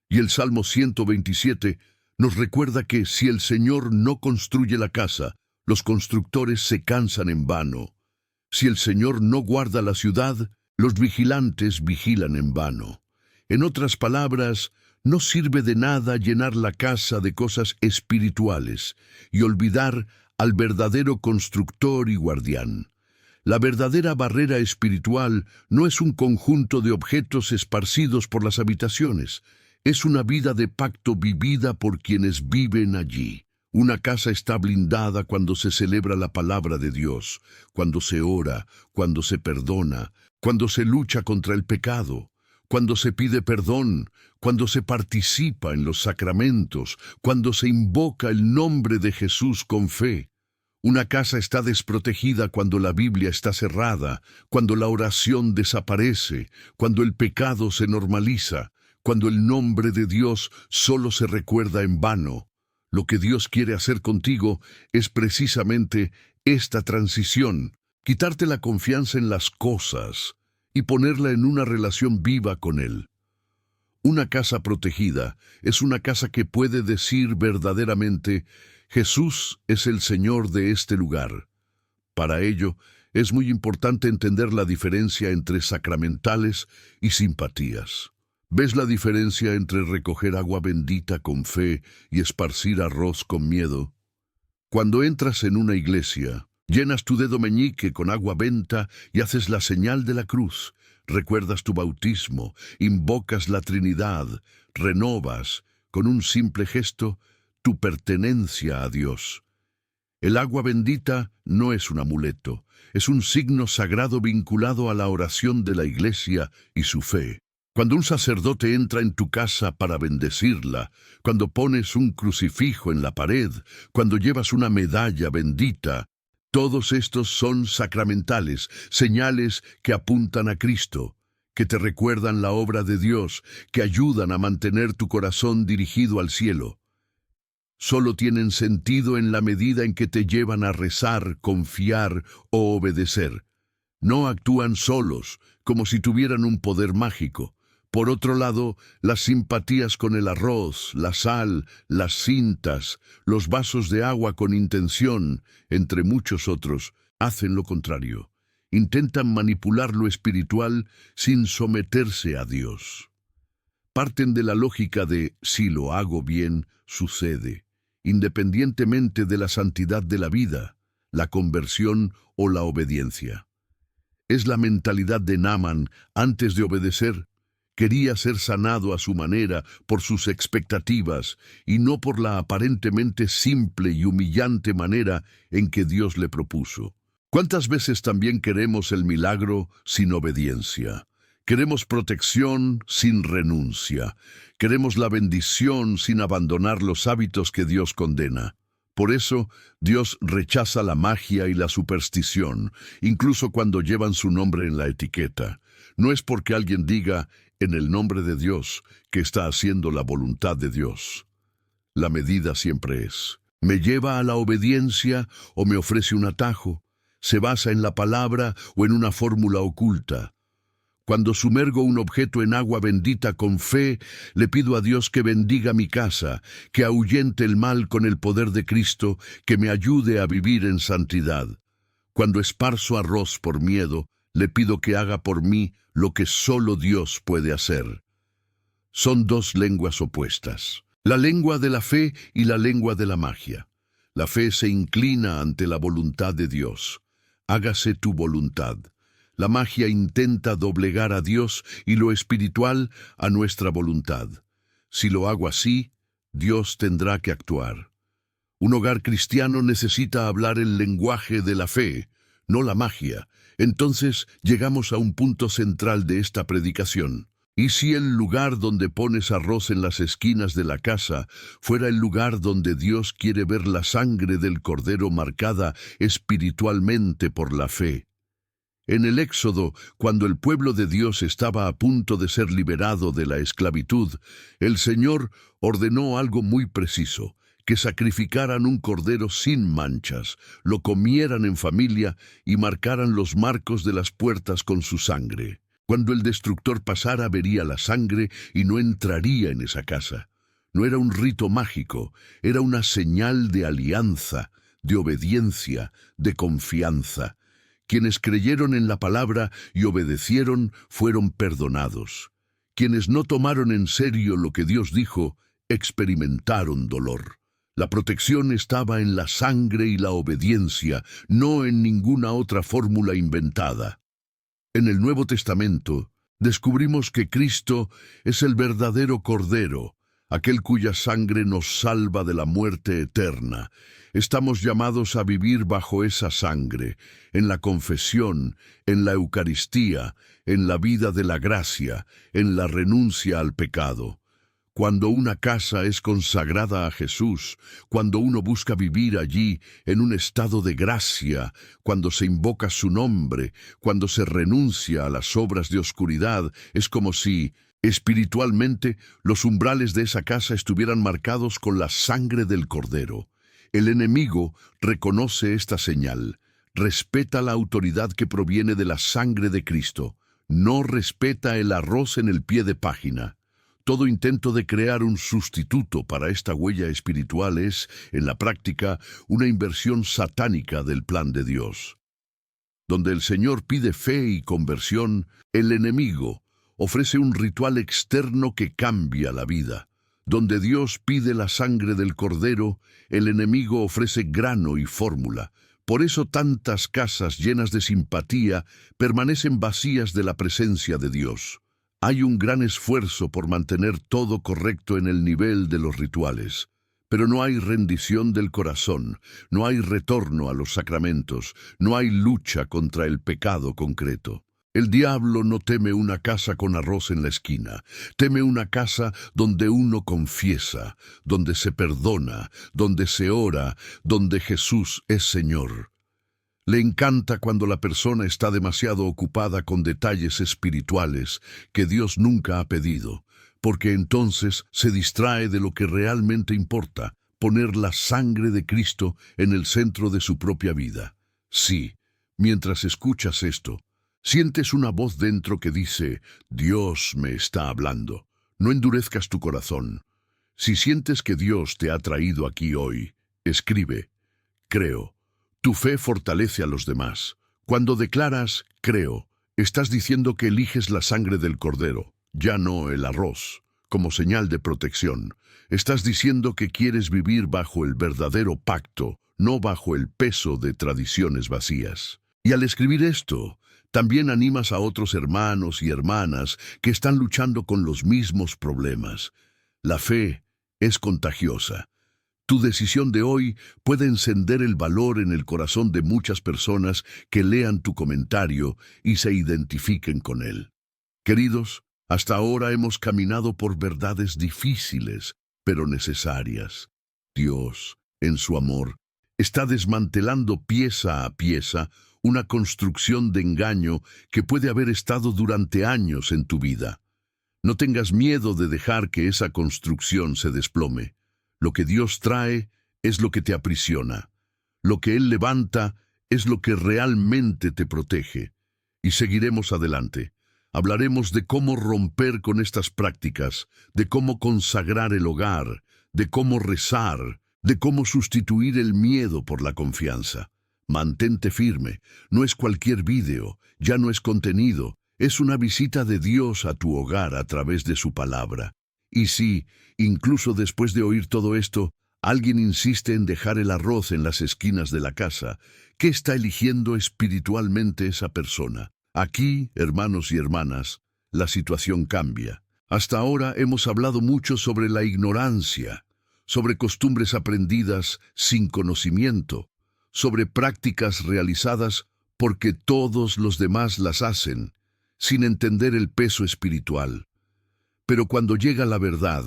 Y el Salmo 127 nos recuerda que si el Señor no construye la casa, los constructores se cansan en vano. Si el Señor no guarda la ciudad, los vigilantes vigilan en vano. En otras palabras, no sirve de nada llenar la casa de cosas espirituales y olvidar al verdadero constructor y guardián. La verdadera barrera espiritual no es un conjunto de objetos esparcidos por las habitaciones, es una vida de pacto vivida por quienes viven allí. Una casa está blindada cuando se celebra la palabra de Dios, cuando se ora, cuando se perdona, cuando se lucha contra el pecado, cuando se pide perdón, cuando se participa en los sacramentos, cuando se invoca el nombre de Jesús con fe. Una casa está desprotegida cuando la Biblia está cerrada, cuando la oración desaparece, cuando el pecado se normaliza, cuando el nombre de Dios solo se recuerda en vano. Lo que Dios quiere hacer contigo es precisamente esta transición, quitarte la confianza en las cosas y ponerla en una relación viva con Él. Una casa protegida es una casa que puede decir verdaderamente, Jesús es el Señor de este lugar. Para ello, es muy importante entender la diferencia entre sacramentales y simpatías. ¿Ves la diferencia entre recoger agua bendita con fe y esparcir arroz con miedo? Cuando entras en una iglesia, llenas tu dedo meñique con agua benta y haces la señal de la cruz. Recuerdas tu bautismo, invocas la Trinidad, renovas, con un simple gesto, tu pertenencia a Dios. El agua bendita no es un amuleto, es un signo sagrado vinculado a la oración de la iglesia y su fe. Cuando un sacerdote entra en tu casa para bendecirla, cuando pones un crucifijo en la pared, cuando llevas una medalla bendita, todos estos son sacramentales, señales que apuntan a Cristo, que te recuerdan la obra de Dios, que ayudan a mantener tu corazón dirigido al cielo. Solo tienen sentido en la medida en que te llevan a rezar, confiar o obedecer. No actúan solos, como si tuvieran un poder mágico. Por otro lado, las simpatías con el arroz, la sal, las cintas, los vasos de agua con intención, entre muchos otros, hacen lo contrario. Intentan manipular lo espiritual sin someterse a Dios. Parten de la lógica de si lo hago bien, sucede, independientemente de la santidad de la vida, la conversión o la obediencia. Es la mentalidad de Naaman antes de obedecer. Quería ser sanado a su manera por sus expectativas y no por la aparentemente simple y humillante manera en que Dios le propuso. ¿Cuántas veces también queremos el milagro sin obediencia? Queremos protección sin renuncia. Queremos la bendición sin abandonar los hábitos que Dios condena. Por eso, Dios rechaza la magia y la superstición, incluso cuando llevan su nombre en la etiqueta. No es porque alguien diga, en el nombre de Dios, que está haciendo la voluntad de Dios. La medida siempre es, ¿me lleva a la obediencia o me ofrece un atajo? ¿Se basa en la palabra o en una fórmula oculta? Cuando sumergo un objeto en agua bendita con fe, le pido a Dios que bendiga mi casa, que ahuyente el mal con el poder de Cristo, que me ayude a vivir en santidad. Cuando esparzo arroz por miedo, le pido que haga por mí lo que solo Dios puede hacer. Son dos lenguas opuestas, la lengua de la fe y la lengua de la magia. La fe se inclina ante la voluntad de Dios. Hágase tu voluntad. La magia intenta doblegar a Dios y lo espiritual a nuestra voluntad. Si lo hago así, Dios tendrá que actuar. Un hogar cristiano necesita hablar el lenguaje de la fe, no la magia. Entonces llegamos a un punto central de esta predicación. ¿Y si el lugar donde pones arroz en las esquinas de la casa fuera el lugar donde Dios quiere ver la sangre del Cordero marcada espiritualmente por la fe? En el Éxodo, cuando el pueblo de Dios estaba a punto de ser liberado de la esclavitud, el Señor ordenó algo muy preciso, que sacrificaran un cordero sin manchas, lo comieran en familia y marcaran los marcos de las puertas con su sangre. Cuando el destructor pasara, vería la sangre y no entraría en esa casa. No era un rito mágico, era una señal de alianza, de obediencia, de confianza. Quienes creyeron en la palabra y obedecieron fueron perdonados. Quienes no tomaron en serio lo que Dios dijo, experimentaron dolor. La protección estaba en la sangre y la obediencia, no en ninguna otra fórmula inventada. En el Nuevo Testamento, descubrimos que Cristo es el verdadero Cordero, aquel cuya sangre nos salva de la muerte eterna. Estamos llamados a vivir bajo esa sangre, en la confesión, en la Eucaristía, en la vida de la gracia, en la renuncia al pecado. Cuando una casa es consagrada a Jesús, cuando uno busca vivir allí en un estado de gracia, cuando se invoca su nombre, cuando se renuncia a las obras de oscuridad, es como si, espiritualmente, los umbrales de esa casa estuvieran marcados con la sangre del Cordero. El enemigo reconoce esta señal, respeta la autoridad que proviene de la sangre de Cristo, no respeta el arroz en el pie de página. Todo intento de crear un sustituto para esta huella espiritual es, en la práctica, una inversión satánica del plan de Dios. Donde el Señor pide fe y conversión, el enemigo ofrece un ritual externo que cambia la vida. Donde Dios pide la sangre del Cordero, el enemigo ofrece grano y fórmula. Por eso tantas casas llenas de simpatía permanecen vacías de la presencia de Dios. Hay un gran esfuerzo por mantener todo correcto en el nivel de los rituales, pero no hay rendición del corazón, no hay retorno a los sacramentos, no hay lucha contra el pecado concreto. El diablo no teme una casa con arroz en la esquina, teme una casa donde uno confiesa, donde se perdona, donde se ora, donde Jesús es Señor. Le encanta cuando la persona está demasiado ocupada con detalles espirituales que Dios nunca ha pedido, porque entonces se distrae de lo que realmente importa, poner la sangre de Cristo en el centro de su propia vida. Sí, mientras escuchas esto, sientes una voz dentro que dice, Dios me está hablando. No endurezcas tu corazón. Si sientes que Dios te ha traído aquí hoy, escribe, creo. Tu fe fortalece a los demás. Cuando declaras, creo, estás diciendo que eliges la sangre del cordero, ya no el arroz, como señal de protección. Estás diciendo que quieres vivir bajo el verdadero pacto, no bajo el peso de tradiciones vacías. Y al escribir esto, también animas a otros hermanos y hermanas que están luchando con los mismos problemas. La fe es contagiosa. Tu decisión de hoy puede encender el valor en el corazón de muchas personas que lean tu comentario y se identifiquen con él. Queridos, hasta ahora hemos caminado por verdades difíciles, pero necesarias. Dios, en su amor, está desmantelando pieza a pieza una construcción de engaño que puede haber estado durante años en tu vida. No tengas miedo de dejar que esa construcción se desplome. Lo que Dios trae es lo que te aprisiona. Lo que Él levanta es lo que realmente te protege. Y seguiremos adelante. Hablaremos de cómo romper con estas prácticas, de cómo consagrar el hogar, de cómo rezar, de cómo sustituir el miedo por la confianza. Mantente firme. No es cualquier vídeo, ya no es contenido. Es una visita de Dios a tu hogar a través de su palabra. Y si, incluso después de oír todo esto, alguien insiste en dejar el arroz en las esquinas de la casa, ¿qué está eligiendo espiritualmente esa persona? Aquí, hermanos y hermanas, la situación cambia. Hasta ahora hemos hablado mucho sobre la ignorancia, sobre costumbres aprendidas sin conocimiento, sobre prácticas realizadas porque todos los demás las hacen, sin entender el peso espiritual. Pero cuando llega la verdad,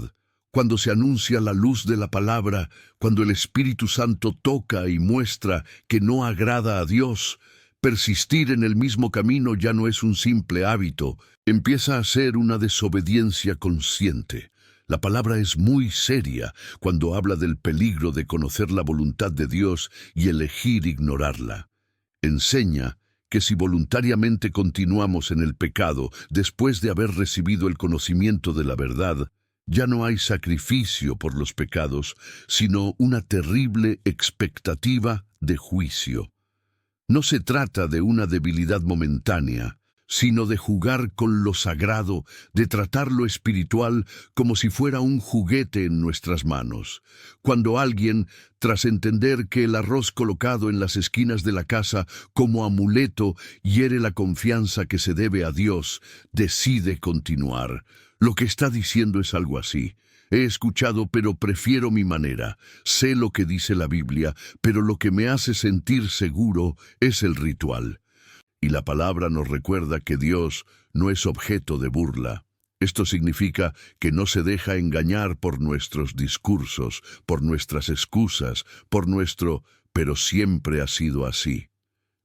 cuando se anuncia la luz de la palabra, cuando el Espíritu Santo toca y muestra que no agrada a Dios, persistir en el mismo camino ya no es un simple hábito, empieza a ser una desobediencia consciente. La palabra es muy seria cuando habla del peligro de conocer la voluntad de Dios y elegir ignorarla. Enseña que si voluntariamente continuamos en el pecado después de haber recibido el conocimiento de la verdad, ya no hay sacrificio por los pecados, sino una terrible expectativa de juicio. No se trata de una debilidad momentánea, sino de jugar con lo sagrado, de tratar lo espiritual como si fuera un juguete en nuestras manos. Cuando alguien, tras entender que el arroz colocado en las esquinas de la casa como amuleto hiere la confianza que se debe a Dios, decide continuar. Lo que está diciendo es algo así: he escuchado, pero prefiero mi manera. Sé lo que dice la Biblia, pero lo que me hace sentir seguro es el ritual. Y la palabra nos recuerda que Dios no es objeto de burla. Esto significa que no se deja engañar por nuestros discursos, por nuestras excusas, por nuestro «pero siempre ha sido así».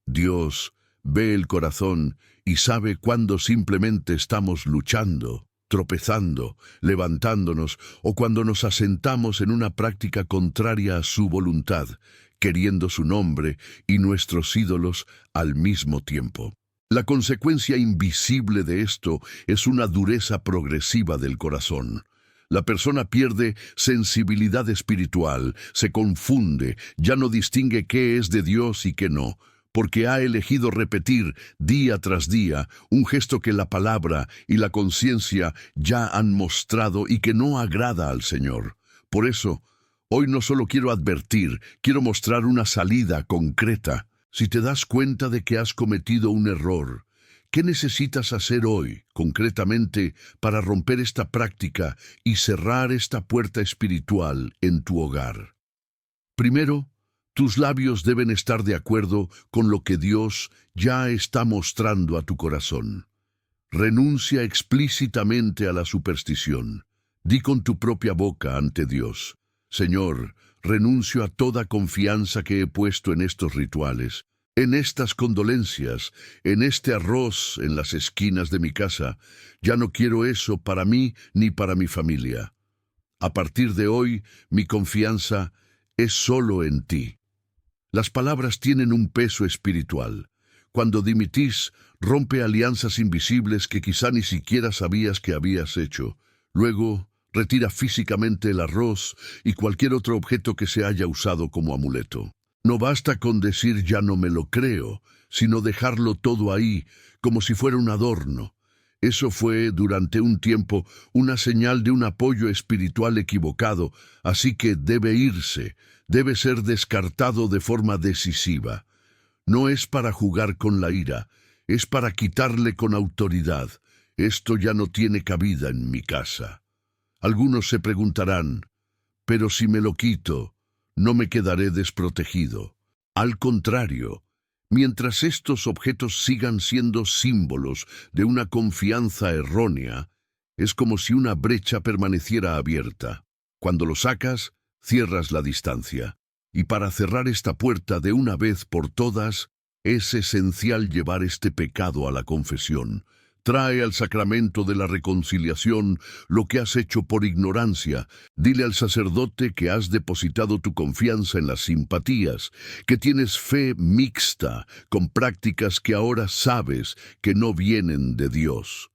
Dios ve el corazón y sabe cuándo simplemente estamos luchando, tropezando, levantándonos, o cuando nos asentamos en una práctica contraria a su voluntad, queriendo su nombre y nuestros ídolos al mismo tiempo. La consecuencia invisible de esto es una dureza progresiva del corazón. La persona pierde sensibilidad espiritual, se confunde, ya no distingue qué es de Dios y qué no, porque ha elegido repetir día tras día un gesto que la palabra y la conciencia ya han mostrado y que no agrada al Señor. Por eso, hoy no solo quiero advertir, quiero mostrar una salida concreta. Si te das cuenta de que has cometido un error, ¿qué necesitas hacer hoy, concretamente, para romper esta práctica y cerrar esta puerta espiritual en tu hogar? Primero, tus labios deben estar de acuerdo con lo que Dios ya está mostrando a tu corazón. Renuncia explícitamente a la superstición. Di con tu propia boca ante Dios: Señor, renuncio a toda confianza que he puesto en estos rituales, en estas condolencias, en este arroz en las esquinas de mi casa. Ya no quiero eso para mí ni para mi familia. A partir de hoy, mi confianza es solo en ti. Las palabras tienen un peso espiritual. Cuando dimitís, rompe alianzas invisibles que quizá ni siquiera sabías que habías hecho. Luego, retira físicamente el arroz y cualquier otro objeto que se haya usado como amuleto. No basta con decir ya no me lo creo, sino dejarlo todo ahí, como si fuera un adorno. Eso fue, durante un tiempo, una señal de un apoyo espiritual equivocado, así que debe irse, debe ser descartado de forma decisiva. No es para jugar con la ira, es para quitarle con autoridad. Esto ya no tiene cabida en mi casa. Algunos se preguntarán, pero si me lo quito, no me quedaré desprotegido. Al contrario, mientras estos objetos sigan siendo símbolos de una confianza errónea, es como si una brecha permaneciera abierta. Cuando lo sacas, cierras la distancia. Y para cerrar esta puerta de una vez por todas, es esencial llevar este pecado a la confesión. Trae al sacramento de la reconciliación lo que has hecho por ignorancia. Dile al sacerdote que has depositado tu confianza en las simpatías, que tienes fe mixta con prácticas que ahora sabes que no vienen de Dios.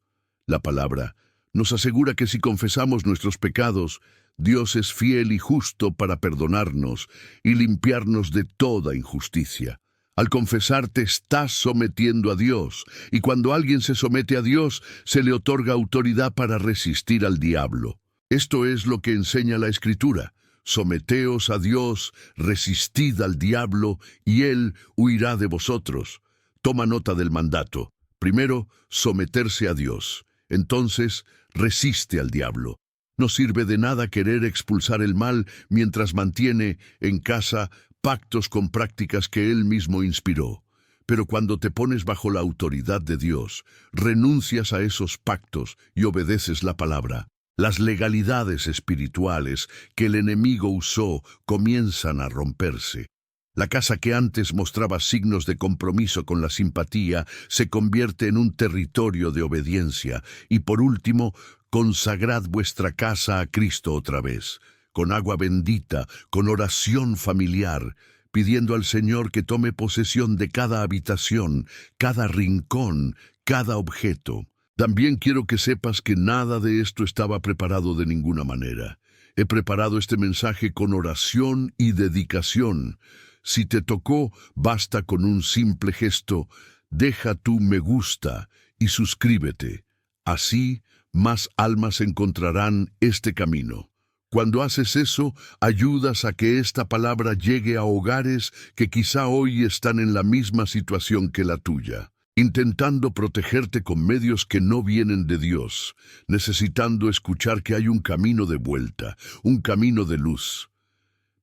La palabra nos asegura que si confesamos nuestros pecados, Dios es fiel y justo para perdonarnos y limpiarnos de toda injusticia. Al confesar te estás sometiendo a Dios, y cuando alguien se somete a Dios, se le otorga autoridad para resistir al diablo. Esto es lo que enseña la Escritura. Someteos a Dios, resistid al diablo, y él huirá de vosotros. Toma nota del mandato. Primero, someterse a Dios. Entonces, resiste al diablo. No sirve de nada querer expulsar el mal mientras mantiene en casa pactos con prácticas que Él mismo inspiró. Pero cuando te pones bajo la autoridad de Dios, renuncias a esos pactos y obedeces la palabra. Las legalidades espirituales que el enemigo usó comienzan a romperse. La casa que antes mostraba signos de compromiso con la simpatía se convierte en un territorio de obediencia. Y por último, consagrad vuestra casa a Cristo otra vez, con agua bendita, con oración familiar, pidiendo al Señor que tome posesión de cada habitación, cada rincón, cada objeto. También quiero que sepas que nada de esto estaba preparado de ninguna manera. He preparado este mensaje con oración y dedicación. Si te tocó, basta con un simple gesto. Deja tu me gusta y suscríbete. Así, más almas encontrarán este camino. Cuando haces eso, ayudas a que esta palabra llegue a hogares que quizá hoy están en la misma situación que la tuya, intentando protegerte con medios que no vienen de Dios, necesitando escuchar que hay un camino de vuelta, un camino de luz.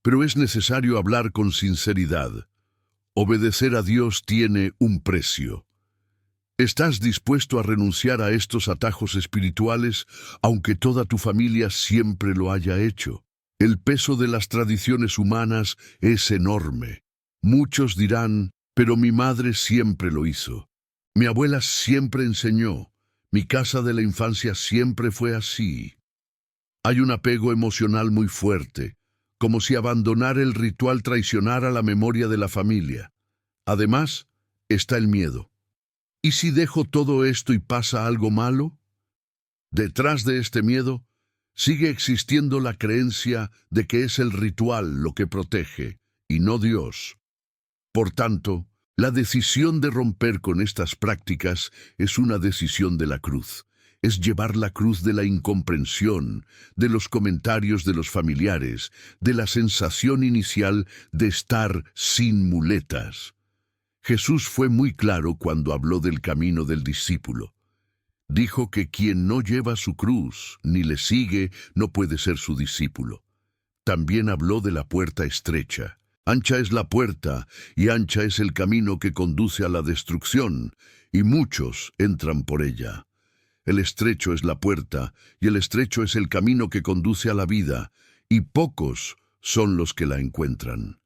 Pero es necesario hablar con sinceridad. Obedecer a Dios tiene un precio. ¿Estás dispuesto a renunciar a estos atajos espirituales, aunque toda tu familia siempre lo haya hecho? El peso de las tradiciones humanas es enorme. Muchos dirán, pero mi madre siempre lo hizo. Mi abuela siempre enseñó. Mi casa de la infancia siempre fue así. Hay un apego emocional muy fuerte, como si abandonar el ritual traicionara la memoria de la familia. Además, está el miedo. ¿Y si dejo todo esto y pasa algo malo? Detrás de este miedo, sigue existiendo la creencia de que es el ritual lo que protege, y no Dios. Por tanto, la decisión de romper con estas prácticas es una decisión de la cruz. Es llevar la cruz de la incomprensión, de los comentarios de los familiares, de la sensación inicial de estar sin muletas. Jesús fue muy claro cuando habló del camino del discípulo. Dijo que quien no lleva su cruz ni le sigue no puede ser su discípulo. También habló de la puerta estrecha. Ancha es la puerta y ancha es el camino que conduce a la destrucción, y muchos entran por ella. El estrecho es la puerta y el estrecho es el camino que conduce a la vida, y pocos son los que la encuentran.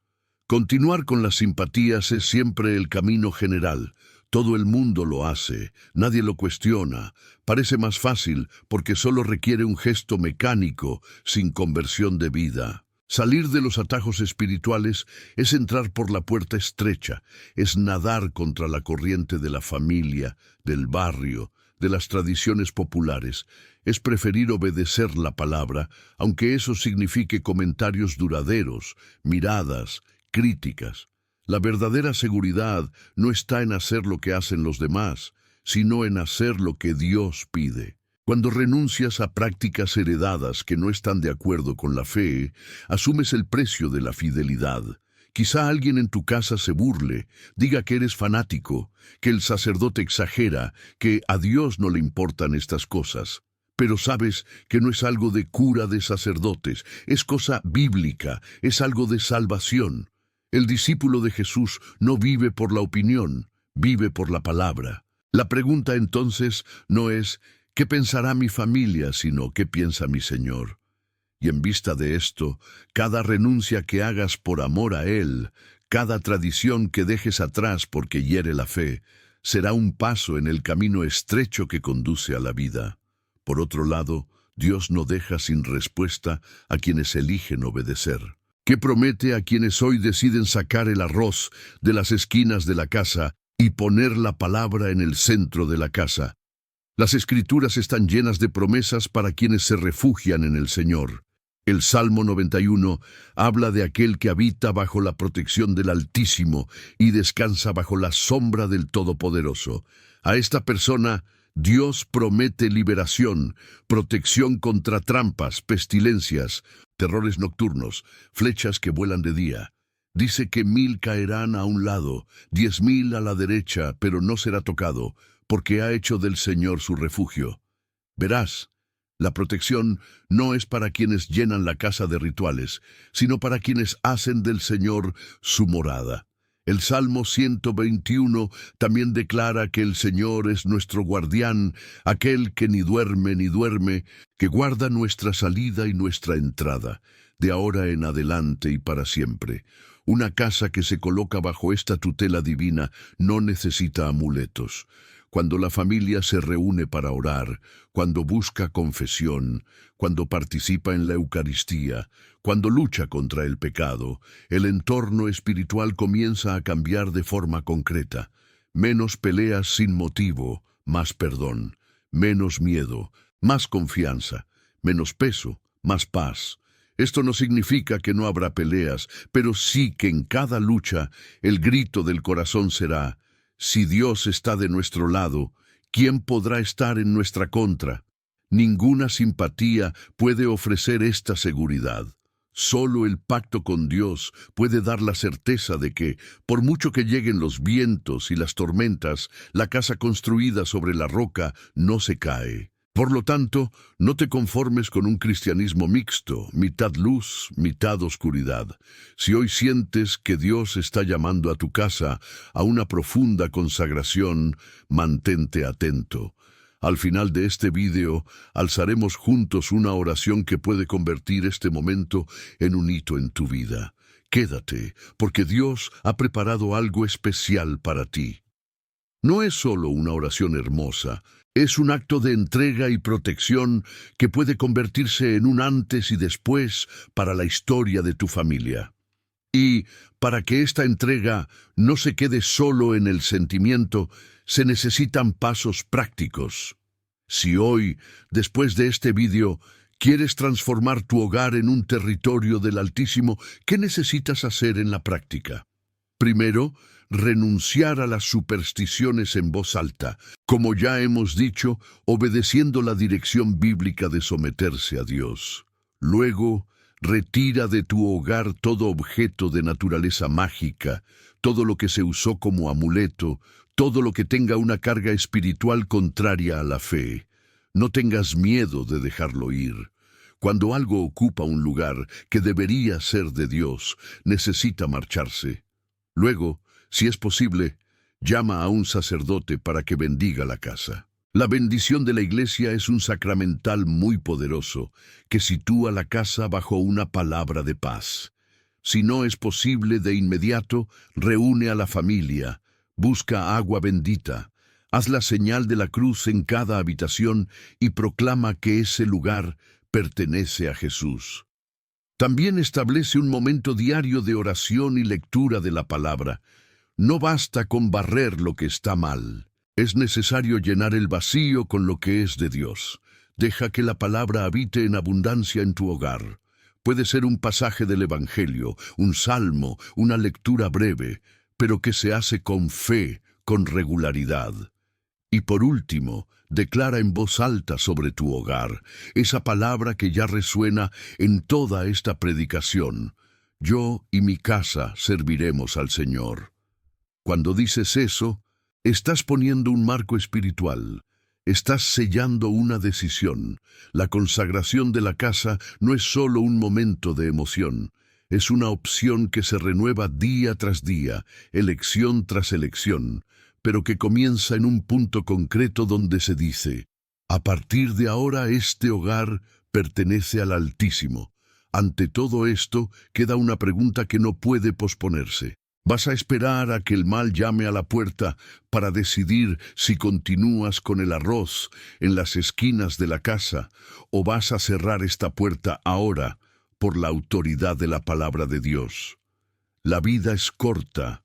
Continuar con las simpatías es siempre el camino general. Todo el mundo lo hace, nadie lo cuestiona. Parece más fácil porque solo requiere un gesto mecánico, sin conversión de vida. Salir de los atajos espirituales es entrar por la puerta estrecha, es nadar contra la corriente de la familia, del barrio, de las tradiciones populares. Es preferir obedecer la palabra, aunque eso signifique comentarios duraderos, miradas, críticas. La verdadera seguridad no está en hacer lo que hacen los demás, sino en hacer lo que Dios pide. Cuando renuncias a prácticas heredadas que no están de acuerdo con la fe, asumes el precio de la fidelidad. Quizá alguien en tu casa se burle, diga que eres fanático, que el sacerdote exagera, que a Dios no le importan estas cosas. Pero sabes que no es algo de cura de sacerdotes, es cosa bíblica, es algo de salvación. El discípulo de Jesús no vive por la opinión, vive por la palabra. La pregunta entonces no es ¿qué pensará mi familia?, sino ¿qué piensa mi Señor? Y en vista de esto, cada renuncia que hagas por amor a Él, cada tradición que dejes atrás porque hiere la fe, será un paso en el camino estrecho que conduce a la vida. Por otro lado, Dios no deja sin respuesta a quienes eligen obedecer. ¿Qué promete a quienes hoy deciden sacar el arroz de las esquinas de la casa y poner la palabra en el centro de la casa? Las Escrituras están llenas de promesas para quienes se refugian en el Señor. El Salmo 91 habla de aquel que habita bajo la protección del Altísimo y descansa bajo la sombra del Todopoderoso. A esta persona, Dios promete liberación, protección contra trampas, pestilencias, terrores nocturnos, flechas que vuelan de día. Dice que 1000 caerán a un lado, 10.000 a la derecha, pero no será tocado, porque ha hecho del Señor su refugio. Verás, la protección no es para quienes llenan la casa de rituales, sino para quienes hacen del Señor su morada. El Salmo 121 también declara que el Señor es nuestro guardián, aquel que ni duerme, que guarda nuestra salida y nuestra entrada, de ahora en adelante y para siempre. Una casa que se coloca bajo esta tutela divina no necesita amuletos. Cuando la familia se reúne para orar, cuando busca confesión, cuando participa en la Eucaristía, cuando lucha contra el pecado, el entorno espiritual comienza a cambiar de forma concreta. Menos peleas sin motivo, más perdón. Menos miedo, más confianza. Menos peso, más paz. Esto no significa que no habrá peleas, pero sí que en cada lucha el grito del corazón será: si Dios está de nuestro lado, ¿quién podrá estar en nuestra contra? Ninguna simpatía puede ofrecer esta seguridad. Solo el pacto con Dios puede dar la certeza de que, por mucho que lleguen los vientos y las tormentas, la casa construida sobre la roca no se cae. Por lo tanto, no te conformes con un cristianismo mixto, mitad luz, mitad oscuridad. Si hoy sientes que Dios está llamando a tu casa a una profunda consagración, mantente atento. Al final de este vídeo, alzaremos juntos una oración que puede convertir este momento en un hito en tu vida. Quédate, porque Dios ha preparado algo especial para ti. No es solo una oración hermosa, es un acto de entrega y protección que puede convertirse en un antes y después para la historia de tu familia. Y para que esta entrega no se quede solo en el sentimiento, se necesitan pasos prácticos. Si hoy, después de este vídeo, quieres transformar tu hogar en un territorio del Altísimo, ¿qué necesitas hacer en la práctica? Primero, renunciar a las supersticiones en voz alta, como ya hemos dicho, obedeciendo la dirección bíblica de someterse a Dios. Luego, retira de tu hogar todo objeto de naturaleza mágica, todo lo que se usó como amuleto, todo lo que tenga una carga espiritual contraria a la fe. No tengas miedo de dejarlo ir. Cuando algo ocupa un lugar que debería ser de Dios, necesita marcharse. Luego, si es posible, llama a un sacerdote para que bendiga la casa. La bendición de la Iglesia es un sacramental muy poderoso que sitúa la casa bajo una palabra de paz. Si no es posible de inmediato, reúne a la familia, busca agua bendita, haz la señal de la cruz en cada habitación y proclama que ese lugar pertenece a Jesús. También establece un momento diario de oración y lectura de la palabra. No basta con barrer lo que está mal. Es necesario llenar el vacío con lo que es de Dios. Deja que la palabra habite en abundancia en tu hogar. Puede ser un pasaje del Evangelio, un salmo, una lectura breve, pero que se hace con fe, con regularidad. Y por último, declara en voz alta sobre tu hogar, esa palabra que ya resuena en toda esta predicación: yo y mi casa serviremos al Señor. Cuando dices eso, estás poniendo un marco espiritual. Estás sellando una decisión. La consagración de la casa no es solo un momento de emoción, es una opción que se renueva día tras día, elección tras elección, pero que comienza en un punto concreto donde se dice: a partir de ahora este hogar pertenece al Altísimo. Ante todo esto queda una pregunta que no puede posponerse. ¿Vas a esperar a que el mal llame a la puerta para decidir si continúas con el arroz en las esquinas de la casa, o vas a cerrar esta puerta ahora por la autoridad de la palabra de Dios? La vida es corta.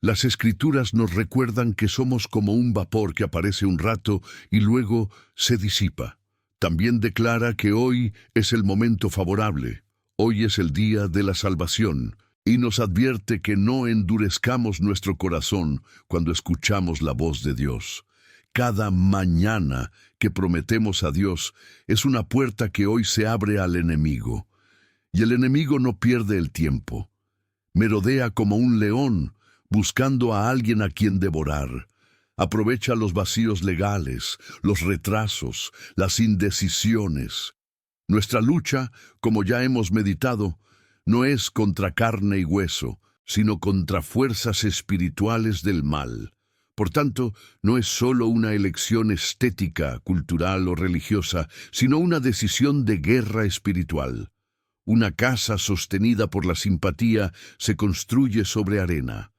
Las Escrituras nos recuerdan que somos como un vapor que aparece un rato y luego se disipa. También declara que hoy es el momento favorable. Hoy es el día de la salvación. Y nos advierte que no endurezcamos nuestro corazón cuando escuchamos la voz de Dios. Cada mañana que prometemos a Dios es una puerta que hoy se abre al enemigo. Y el enemigo no pierde el tiempo. Merodea como un león, buscando a alguien a quien devorar. Aprovecha los vacíos legales, los retrasos, las indecisiones. Nuestra lucha, como ya hemos meditado, no es contra carne y hueso, sino contra fuerzas espirituales del mal. Por tanto, no es solo una elección estética, cultural o religiosa, sino una decisión de guerra espiritual. Una casa sostenida por la simpatía se construye sobre arena.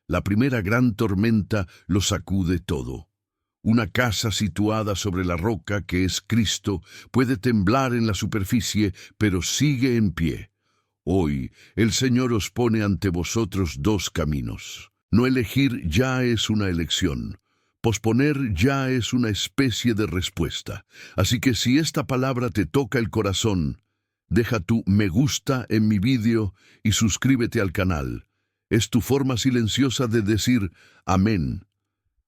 La primera gran tormenta lo sacude todo. Una casa situada sobre la roca, que es Cristo, puede temblar en la superficie, pero sigue en pie. Hoy el Señor os pone ante vosotros dos caminos. No elegir ya es una elección. Posponer ya es una especie de respuesta. Así que si esta palabra te toca el corazón, deja tu me gusta en mi vídeo y suscríbete al canal. Es tu forma silenciosa de decir amén.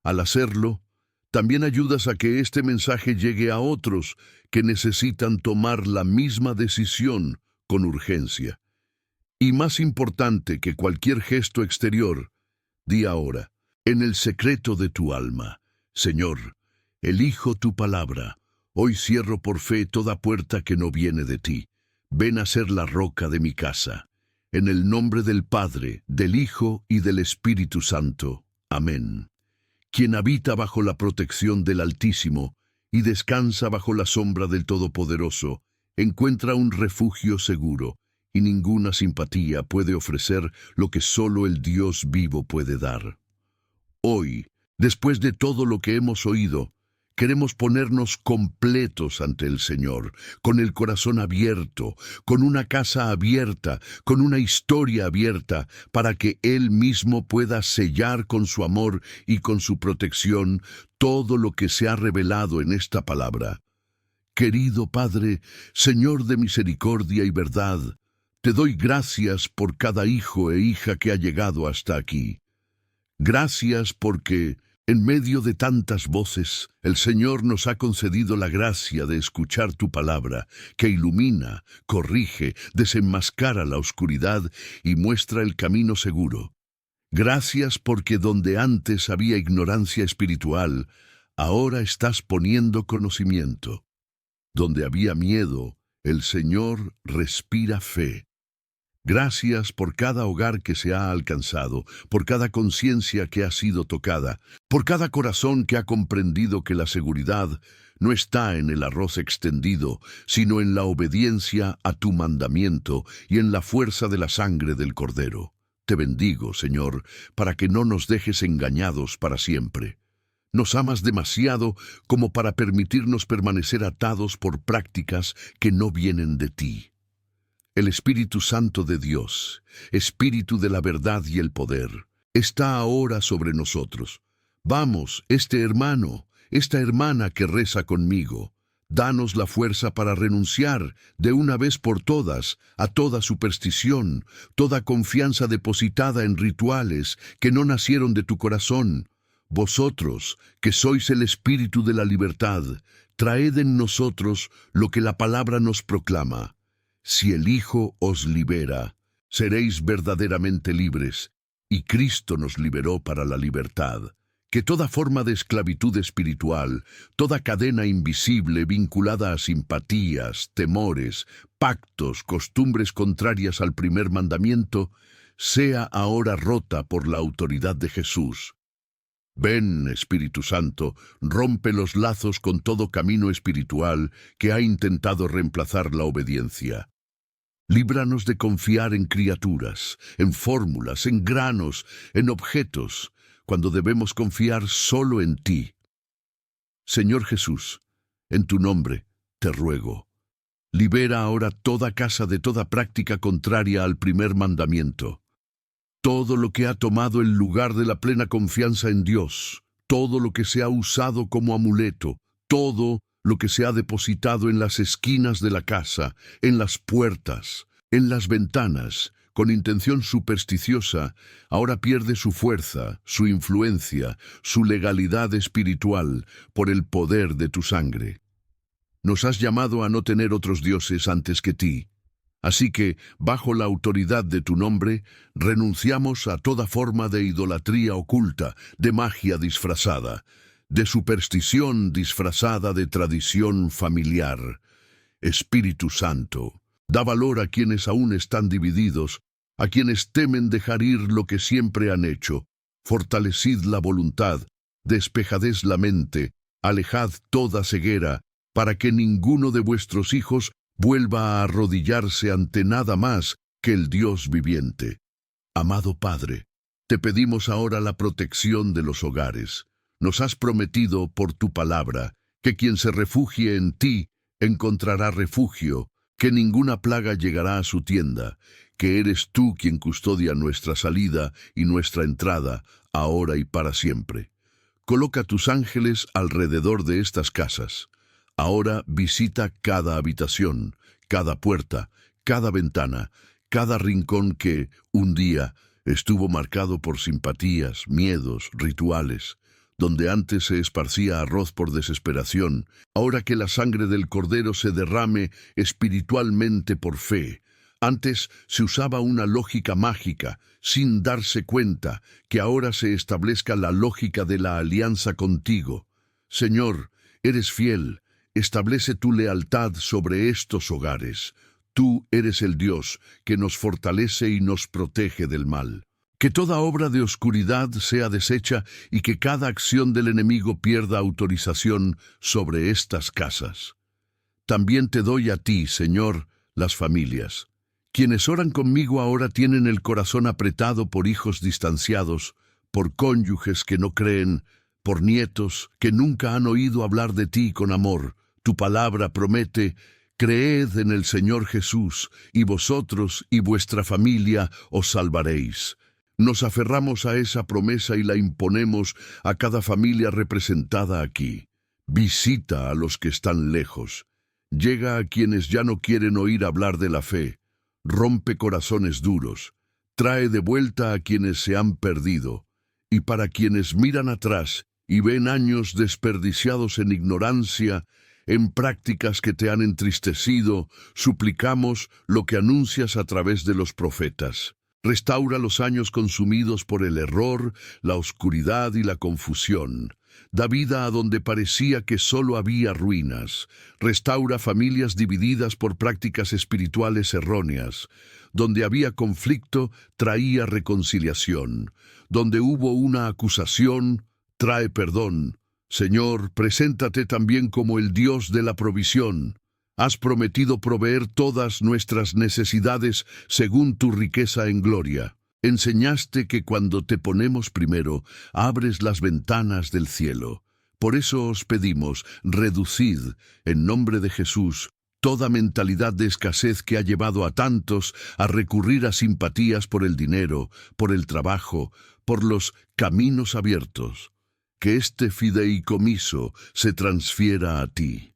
Al hacerlo, también ayudas a que este mensaje llegue a otros que necesitan tomar la misma decisión con urgencia. Y más importante que cualquier gesto exterior, di ahora, en el secreto de tu alma: Señor, elijo tu palabra. Hoy cierro por fe toda puerta que no viene de ti. Ven a ser la roca de mi casa. En el nombre del Padre, del Hijo y del Espíritu Santo. Amén. Quien habita bajo la protección del Altísimo y descansa bajo la sombra del Todopoderoso, encuentra un refugio seguro, y ninguna simpatía puede ofrecer lo que solo el Dios vivo puede dar. Hoy, después de todo lo que hemos oído, queremos ponernos completos ante el Señor, con el corazón abierto, con una casa abierta, con una historia abierta, para que Él mismo pueda sellar con su amor y con su protección todo lo que se ha revelado en esta palabra. Querido Padre, Señor de misericordia y verdad, te doy gracias por cada hijo e hija que ha llegado hasta aquí. Gracias porque, en medio de tantas voces, el Señor nos ha concedido la gracia de escuchar tu palabra, que ilumina, corrige, desenmascara la oscuridad y muestra el camino seguro. Gracias porque donde antes había ignorancia espiritual, ahora estás poniendo conocimiento. Donde había miedo, el Señor respira fe. Gracias por cada hogar que se ha alcanzado, por cada conciencia que ha sido tocada, por cada corazón que ha comprendido que la seguridad no está en el arroz extendido, sino en la obediencia a tu mandamiento y en la fuerza de la sangre del Cordero. Te bendigo, Señor, para que no nos dejes engañados para siempre. Nos amas demasiado como para permitirnos permanecer atados por prácticas que no vienen de ti. El Espíritu Santo de Dios, Espíritu de la verdad y el poder, está ahora sobre nosotros. Vamos, este hermano, esta hermana que reza conmigo, Danos la fuerza para renunciar de una vez por todas a toda superstición, toda confianza depositada en rituales que no nacieron de tu corazón. Vosotros, que sois el espíritu de la libertad, traed en nosotros lo que la palabra nos proclama. Si el Hijo os libera, seréis verdaderamente libres, y Cristo nos liberó para la libertad. Que toda forma de esclavitud espiritual, toda cadena invisible vinculada a simpatías, temores, pactos, costumbres contrarias al primer mandamiento, sea ahora rota por la autoridad de Jesús. Ven, Espíritu Santo, rompe los lazos con todo camino espiritual que ha intentado reemplazar la obediencia. Líbranos de confiar en criaturas, en fórmulas, en granos, en objetos, cuando debemos confiar solo en ti. Señor Jesús, en tu nombre te ruego, libera ahora toda casa de toda práctica contraria al primer mandamiento. Todo lo que ha tomado el lugar de la plena confianza en Dios, todo lo que se ha usado como amuleto, todo lo que se ha depositado en las esquinas de la casa, en las puertas, en las ventanas, con intención supersticiosa, ahora pierde su fuerza, su influencia, su legalidad espiritual por el poder de tu sangre. Nos has llamado a no tener otros dioses antes que ti. Así que, bajo la autoridad de tu nombre, renunciamos a toda forma de idolatría oculta, de magia disfrazada, de superstición disfrazada de tradición familiar. Espíritu Santo, da valor a quienes aún están divididos, a quienes temen dejar ir lo que siempre han hecho. Fortalecid la voluntad, despejadez la mente, alejad toda ceguera, para que ninguno de vuestros hijos vuelva a arrodillarse ante nada más que el Dios viviente. Amado Padre, te pedimos ahora la protección de los hogares. Nos has prometido por tu palabra que quien se refugie en ti encontrará refugio, que ninguna plaga llegará a su tienda, que eres tú quien custodia nuestra salida y nuestra entrada, ahora y para siempre. Coloca tus ángeles alrededor de estas casas. Ahora visita cada habitación, cada puerta, cada ventana, cada rincón que, un día, estuvo marcado por simpatías, miedos, rituales, donde antes se esparcía arroz por desesperación, ahora que la sangre del Cordero se derrame espiritualmente por fe. Antes se usaba una lógica mágica, sin darse cuenta, que ahora se establezca la lógica de la alianza contigo. Señor, eres fiel, establece tu lealtad sobre estos hogares. Tú eres el Dios que nos fortalece y nos protege del mal. Que toda obra de oscuridad sea deshecha y que cada acción del enemigo pierda autorización sobre estas casas. También te doy a ti, Señor, las familias. Quienes oran conmigo ahora tienen el corazón apretado por hijos distanciados, por cónyuges que no creen, por nietos que nunca han oído hablar de ti con amor. Tu palabra promete: creed en el Señor Jesús, y vosotros y vuestra familia os salvaréis. Nos aferramos a esa promesa y la imponemos a cada familia representada aquí. Visita a los que están lejos. Llega a quienes ya no quieren oír hablar de la fe. Rompe corazones duros. Trae de vuelta a quienes se han perdido. Y para quienes miran atrás y ven años desperdiciados en ignorancia, en prácticas que te han entristecido, suplicamos lo que anuncias a través de los profetas. Restaura los años consumidos por el error, la oscuridad y la confusión. Da vida a donde parecía que solo había ruinas. Restaura familias divididas por prácticas espirituales erróneas. Donde había conflicto, traía reconciliación. Donde hubo una acusación, trae perdón. Señor, preséntate también como el Dios de la provisión. Has prometido proveer todas nuestras necesidades según tu riqueza en gloria. Enseñaste que cuando te ponemos primero, abres las ventanas del cielo. Por eso os pedimos, reducid, en nombre de Jesús, toda mentalidad de escasez que ha llevado a tantos a recurrir a simpatías por el dinero, por el trabajo, por los caminos abiertos. Que este fideicomiso se transfiera a ti.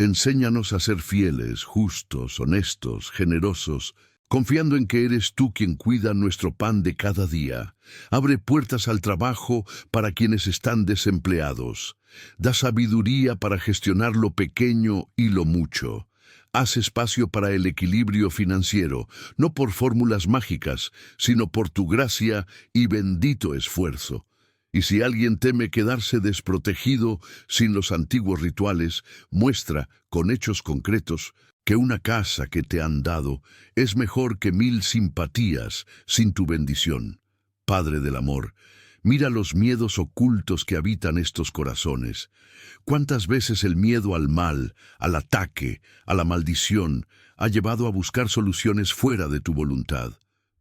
Enséñanos a ser fieles, justos, honestos, generosos, confiando en que eres tú quien cuida nuestro pan de cada día. Abre puertas al trabajo para quienes están desempleados. Da sabiduría para gestionar lo pequeño y lo mucho. Haz espacio para el equilibrio financiero, no por fórmulas mágicas, sino por tu gracia y bendito esfuerzo. Y si alguien teme quedarse desprotegido sin los antiguos rituales, muestra, con hechos concretos, que una casa que te han dado es mejor que 1000 simpatías sin tu bendición. Padre del amor, mira los miedos ocultos que habitan estos corazones. ¿Cuántas veces el miedo al mal, al ataque, a la maldición, ha llevado a buscar soluciones fuera de tu voluntad?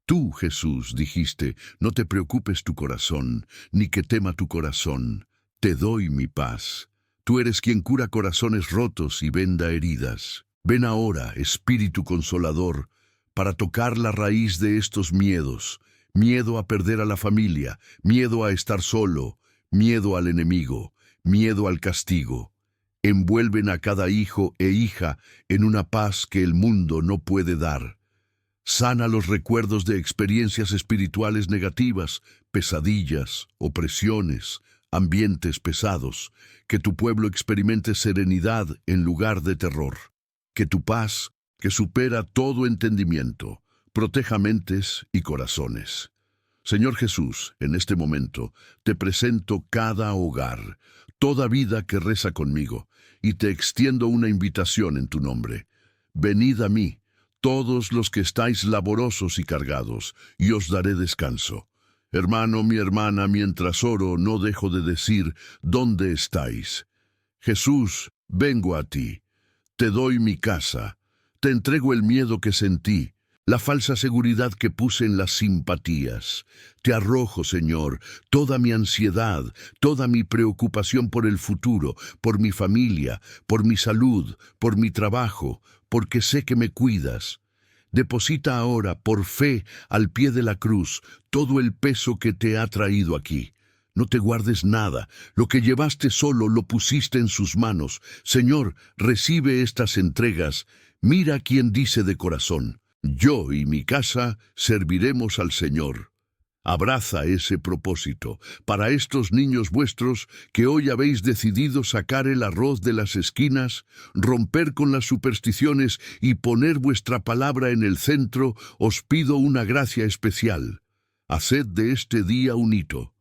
Tú, Jesús, dijiste, no te preocupes tu corazón, ni que tema tu corazón. Te doy mi paz. Tú eres quien cura corazones rotos y venda heridas. Ven ahora, Espíritu Consolador, para tocar la raíz de estos miedos. Miedo a perder a la familia, miedo a estar solo, miedo al enemigo, miedo al castigo. Envuelven a cada hijo e hija en una paz que el mundo no puede dar. Sana los recuerdos de experiencias espirituales negativas, pesadillas, opresiones, ambientes pesados. Que tu pueblo experimente serenidad en lugar de terror. Que tu paz, que supera todo entendimiento, proteja mentes y corazones. Señor Jesús, en este momento te presento cada hogar, toda vida que reza conmigo, y te extiendo una invitación en tu nombre. Venid a mí, todos los que estáis laborosos y cargados, y os daré descanso. Hermano, mi hermana, mientras oro, no dejo de decir, ¿dónde estáis? Jesús, vengo a ti. Te doy mi casa. Te entrego el miedo que sentí, la falsa seguridad que puse en las simpatías. Te arrojo, Señor, toda mi ansiedad, toda mi preocupación por el futuro, por mi familia, por mi salud, por mi trabajo, porque sé que me cuidas. Deposita ahora, por fe, al pie de la cruz, todo el peso que te ha traído aquí. No te guardes nada. Lo que llevaste solo lo pusiste en sus manos. Señor, recibe estas entregas. Mira quién dice de corazón, yo y mi casa serviremos al Señor. Abraza ese propósito para estos niños vuestros que hoy habéis decidido sacar el arroz de las esquinas, romper con las supersticiones y poner vuestra palabra en el centro. Os pido una gracia especial. Haced de este día un hito.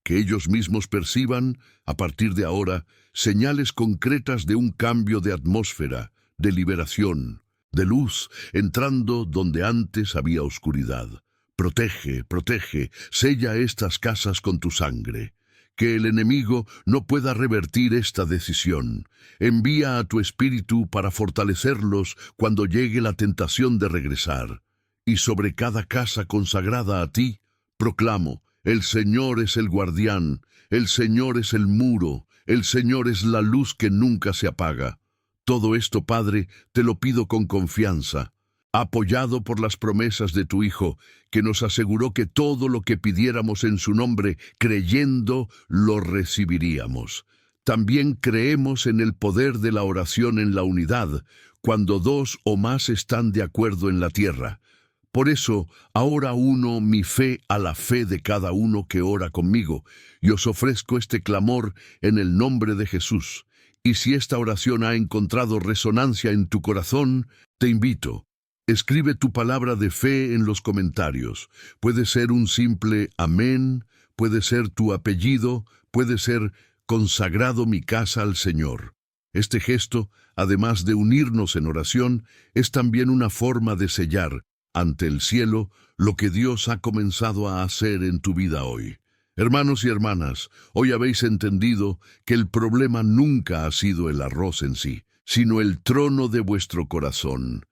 Que ellos mismos perciban, a partir de ahora, señales concretas de un cambio de atmósfera, de liberación, de luz, entrando donde antes había oscuridad. Protege, protege, sella estas casas con tu sangre. Que el enemigo no pueda revertir esta decisión. Envía a tu espíritu para fortalecerlos cuando llegue la tentación de regresar. Y sobre cada casa consagrada a ti, proclamo, el Señor es el guardián, el Señor es el muro, el Señor es la luz que nunca se apaga. Todo esto, Padre, te lo pido con confianza, apoyado por las promesas de tu Hijo, que nos aseguró que todo lo que pidiéramos en su nombre, creyendo, lo recibiríamos. También creemos en el poder de la oración en la unidad, cuando 2 o más están de acuerdo en la tierra. Por eso, ahora uno mi fe a la fe de cada uno que ora conmigo, y os ofrezco este clamor en el nombre de Jesús. Y si esta oración ha encontrado resonancia en tu corazón, te invito. Escribe tu palabra de fe en los comentarios. Puede ser un simple amén, puede ser tu apellido, puede ser consagrado mi casa al Señor. Este gesto, además de unirnos en oración, es también una forma de sellar ante el cielo lo que Dios ha comenzado a hacer en tu vida hoy. Hermanos y hermanas, hoy habéis entendido que el problema nunca ha sido el arroz en sí, sino el trono de vuestro corazón.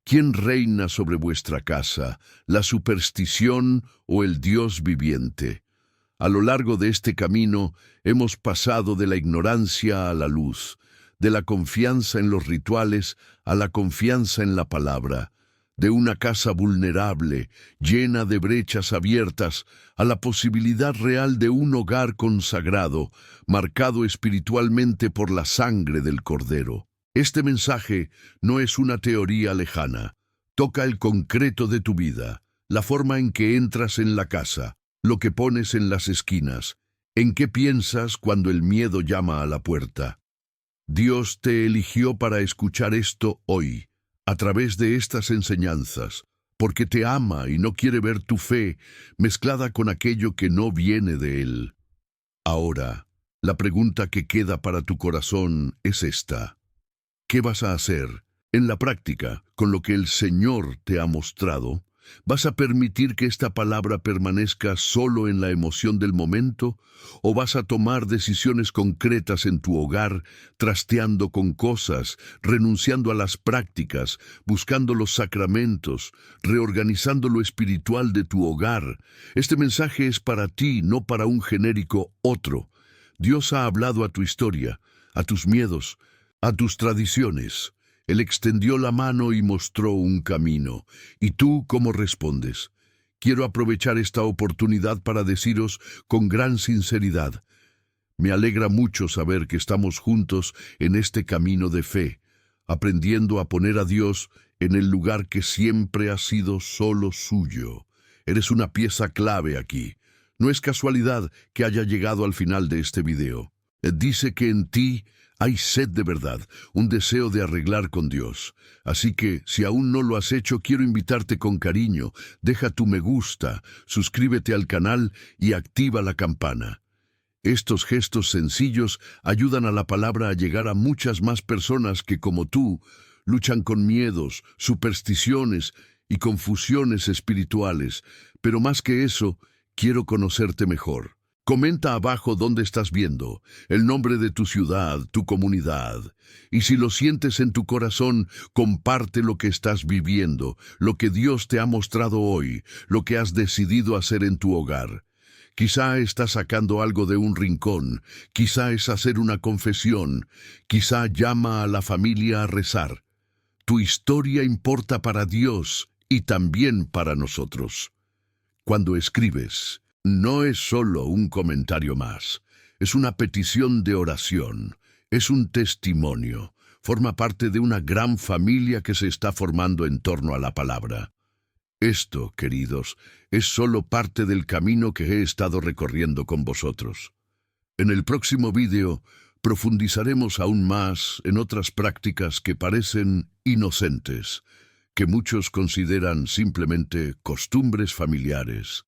¿Quién reina sobre vuestra casa, la superstición o el Dios viviente? A lo largo de este camino hemos pasado de la ignorancia a la luz, de la confianza en los rituales a la confianza en la palabra, de una casa vulnerable, llena de brechas abiertas, a la posibilidad real de un hogar consagrado, marcado espiritualmente por la sangre del Cordero. Este mensaje no es una teoría lejana. Toca el concreto de tu vida, la forma en que entras en la casa, lo que pones en las esquinas, en qué piensas cuando el miedo llama a la puerta. Dios te eligió para escuchar esto hoy, a través de estas enseñanzas, porque te ama y no quiere ver tu fe mezclada con aquello que no viene de Él. Ahora, la pregunta que queda para tu corazón es esta: ¿qué vas a hacer en la práctica con lo que el Señor te ha mostrado? ¿Vas a permitir que esta palabra permanezca solo en la emoción del momento? ¿O vas a tomar decisiones concretas en tu hogar, trasteando con cosas, renunciando a las prácticas, buscando los sacramentos, reorganizando lo espiritual de tu hogar? Este mensaje es para ti, no para un genérico otro. Dios ha hablado a tu historia, a tus miedos, a tus tradiciones. Él extendió la mano y mostró un camino. ¿Y tú cómo respondes? Quiero aprovechar esta oportunidad para deciros con gran sinceridad: me alegra mucho saber que estamos juntos en este camino de fe, aprendiendo a poner a Dios en el lugar que siempre ha sido solo suyo. Eres una pieza clave aquí. No es casualidad que haya llegado al final de este video. Dice que en ti hay sed de verdad, un deseo de arreglar con Dios. Así que, si aún no lo has hecho, quiero invitarte con cariño. Deja tu me gusta, suscríbete al canal y activa la campana. Estos gestos sencillos ayudan a la palabra a llegar a muchas más personas que, como tú, luchan con miedos, supersticiones y confusiones espirituales. Pero más que eso, quiero conocerte mejor. Comenta abajo dónde estás viendo, el nombre de tu ciudad, tu comunidad. Y si lo sientes en tu corazón, comparte lo que estás viviendo, lo que Dios te ha mostrado hoy, lo que has decidido hacer en tu hogar. Quizá estás sacando algo de un rincón, quizá es hacer una confesión, quizá llama a la familia a rezar. Tu historia importa para Dios y también para nosotros. Cuando escribes, no es solo un comentario más, es una petición de oración, es un testimonio, forma parte de una gran familia que se está formando en torno a la palabra. Esto, queridos, es solo parte del camino que he estado recorriendo con vosotros. En el próximo vídeo profundizaremos aún más en otras prácticas que parecen inocentes, que muchos consideran simplemente costumbres familiares,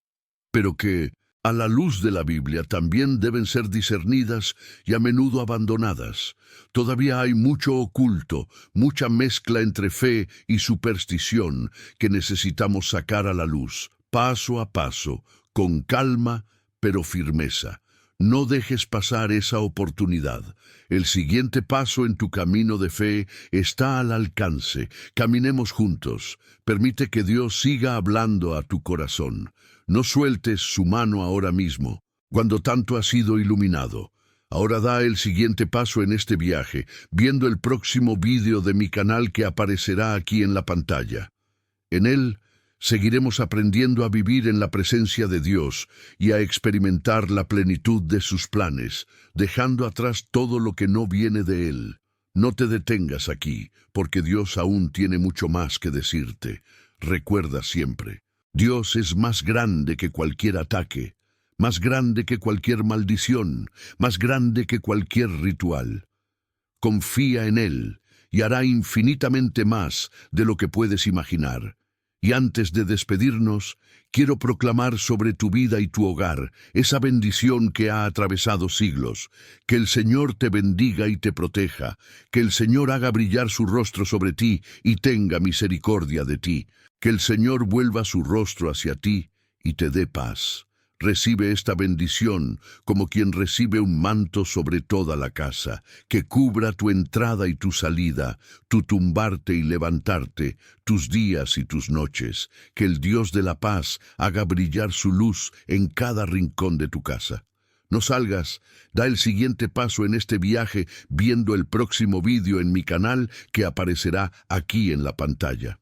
pero que, a la luz de la Biblia, también deben ser discernidas y a menudo abandonadas. Todavía hay mucho oculto, mucha mezcla entre fe y superstición que necesitamos sacar a la luz, paso a paso, con calma, pero firmeza. No dejes pasar esa oportunidad. El siguiente paso en tu camino de fe está al alcance. Caminemos juntos. Permite que Dios siga hablando a tu corazón. No sueltes su mano ahora mismo, cuando tanto has sido iluminado. Ahora da el siguiente paso en este viaje, viendo el próximo vídeo de mi canal que aparecerá aquí en la pantalla. En él, seguiremos aprendiendo a vivir en la presencia de Dios y a experimentar la plenitud de sus planes, dejando atrás todo lo que no viene de Él. No te detengas aquí, porque Dios aún tiene mucho más que decirte. Recuerda siempre: Dios es más grande que cualquier ataque, más grande que cualquier maldición, más grande que cualquier ritual. Confía en Él y hará infinitamente más de lo que puedes imaginar. Y antes de despedirnos, quiero proclamar sobre tu vida y tu hogar esa bendición que ha atravesado siglos. Que el Señor te bendiga y te proteja, que el Señor haga brillar su rostro sobre ti y tenga misericordia de ti, que el Señor vuelva su rostro hacia ti y te dé paz. Recibe esta bendición como quien recibe un manto sobre toda la casa, que cubra tu entrada y tu salida, tu tumbarte y levantarte, tus días y tus noches. Que el Dios de la paz haga brillar su luz en cada rincón de tu casa. No salgas, da el siguiente paso en este viaje viendo el próximo vídeo en mi canal que aparecerá aquí en la pantalla.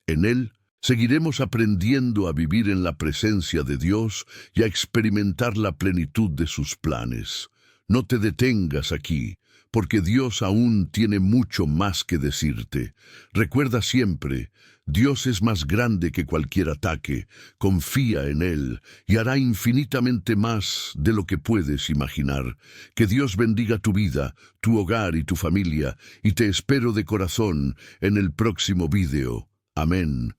En él, seguiremos aprendiendo a vivir en la presencia de Dios y a experimentar la plenitud de sus planes. No te detengas aquí, porque Dios aún tiene mucho más que decirte. Recuerda siempre, Dios es más grande que cualquier ataque, confía en Él y hará infinitamente más de lo que puedes imaginar. Que Dios bendiga tu vida, tu hogar y tu familia, y te espero de corazón en el próximo vídeo. Amén.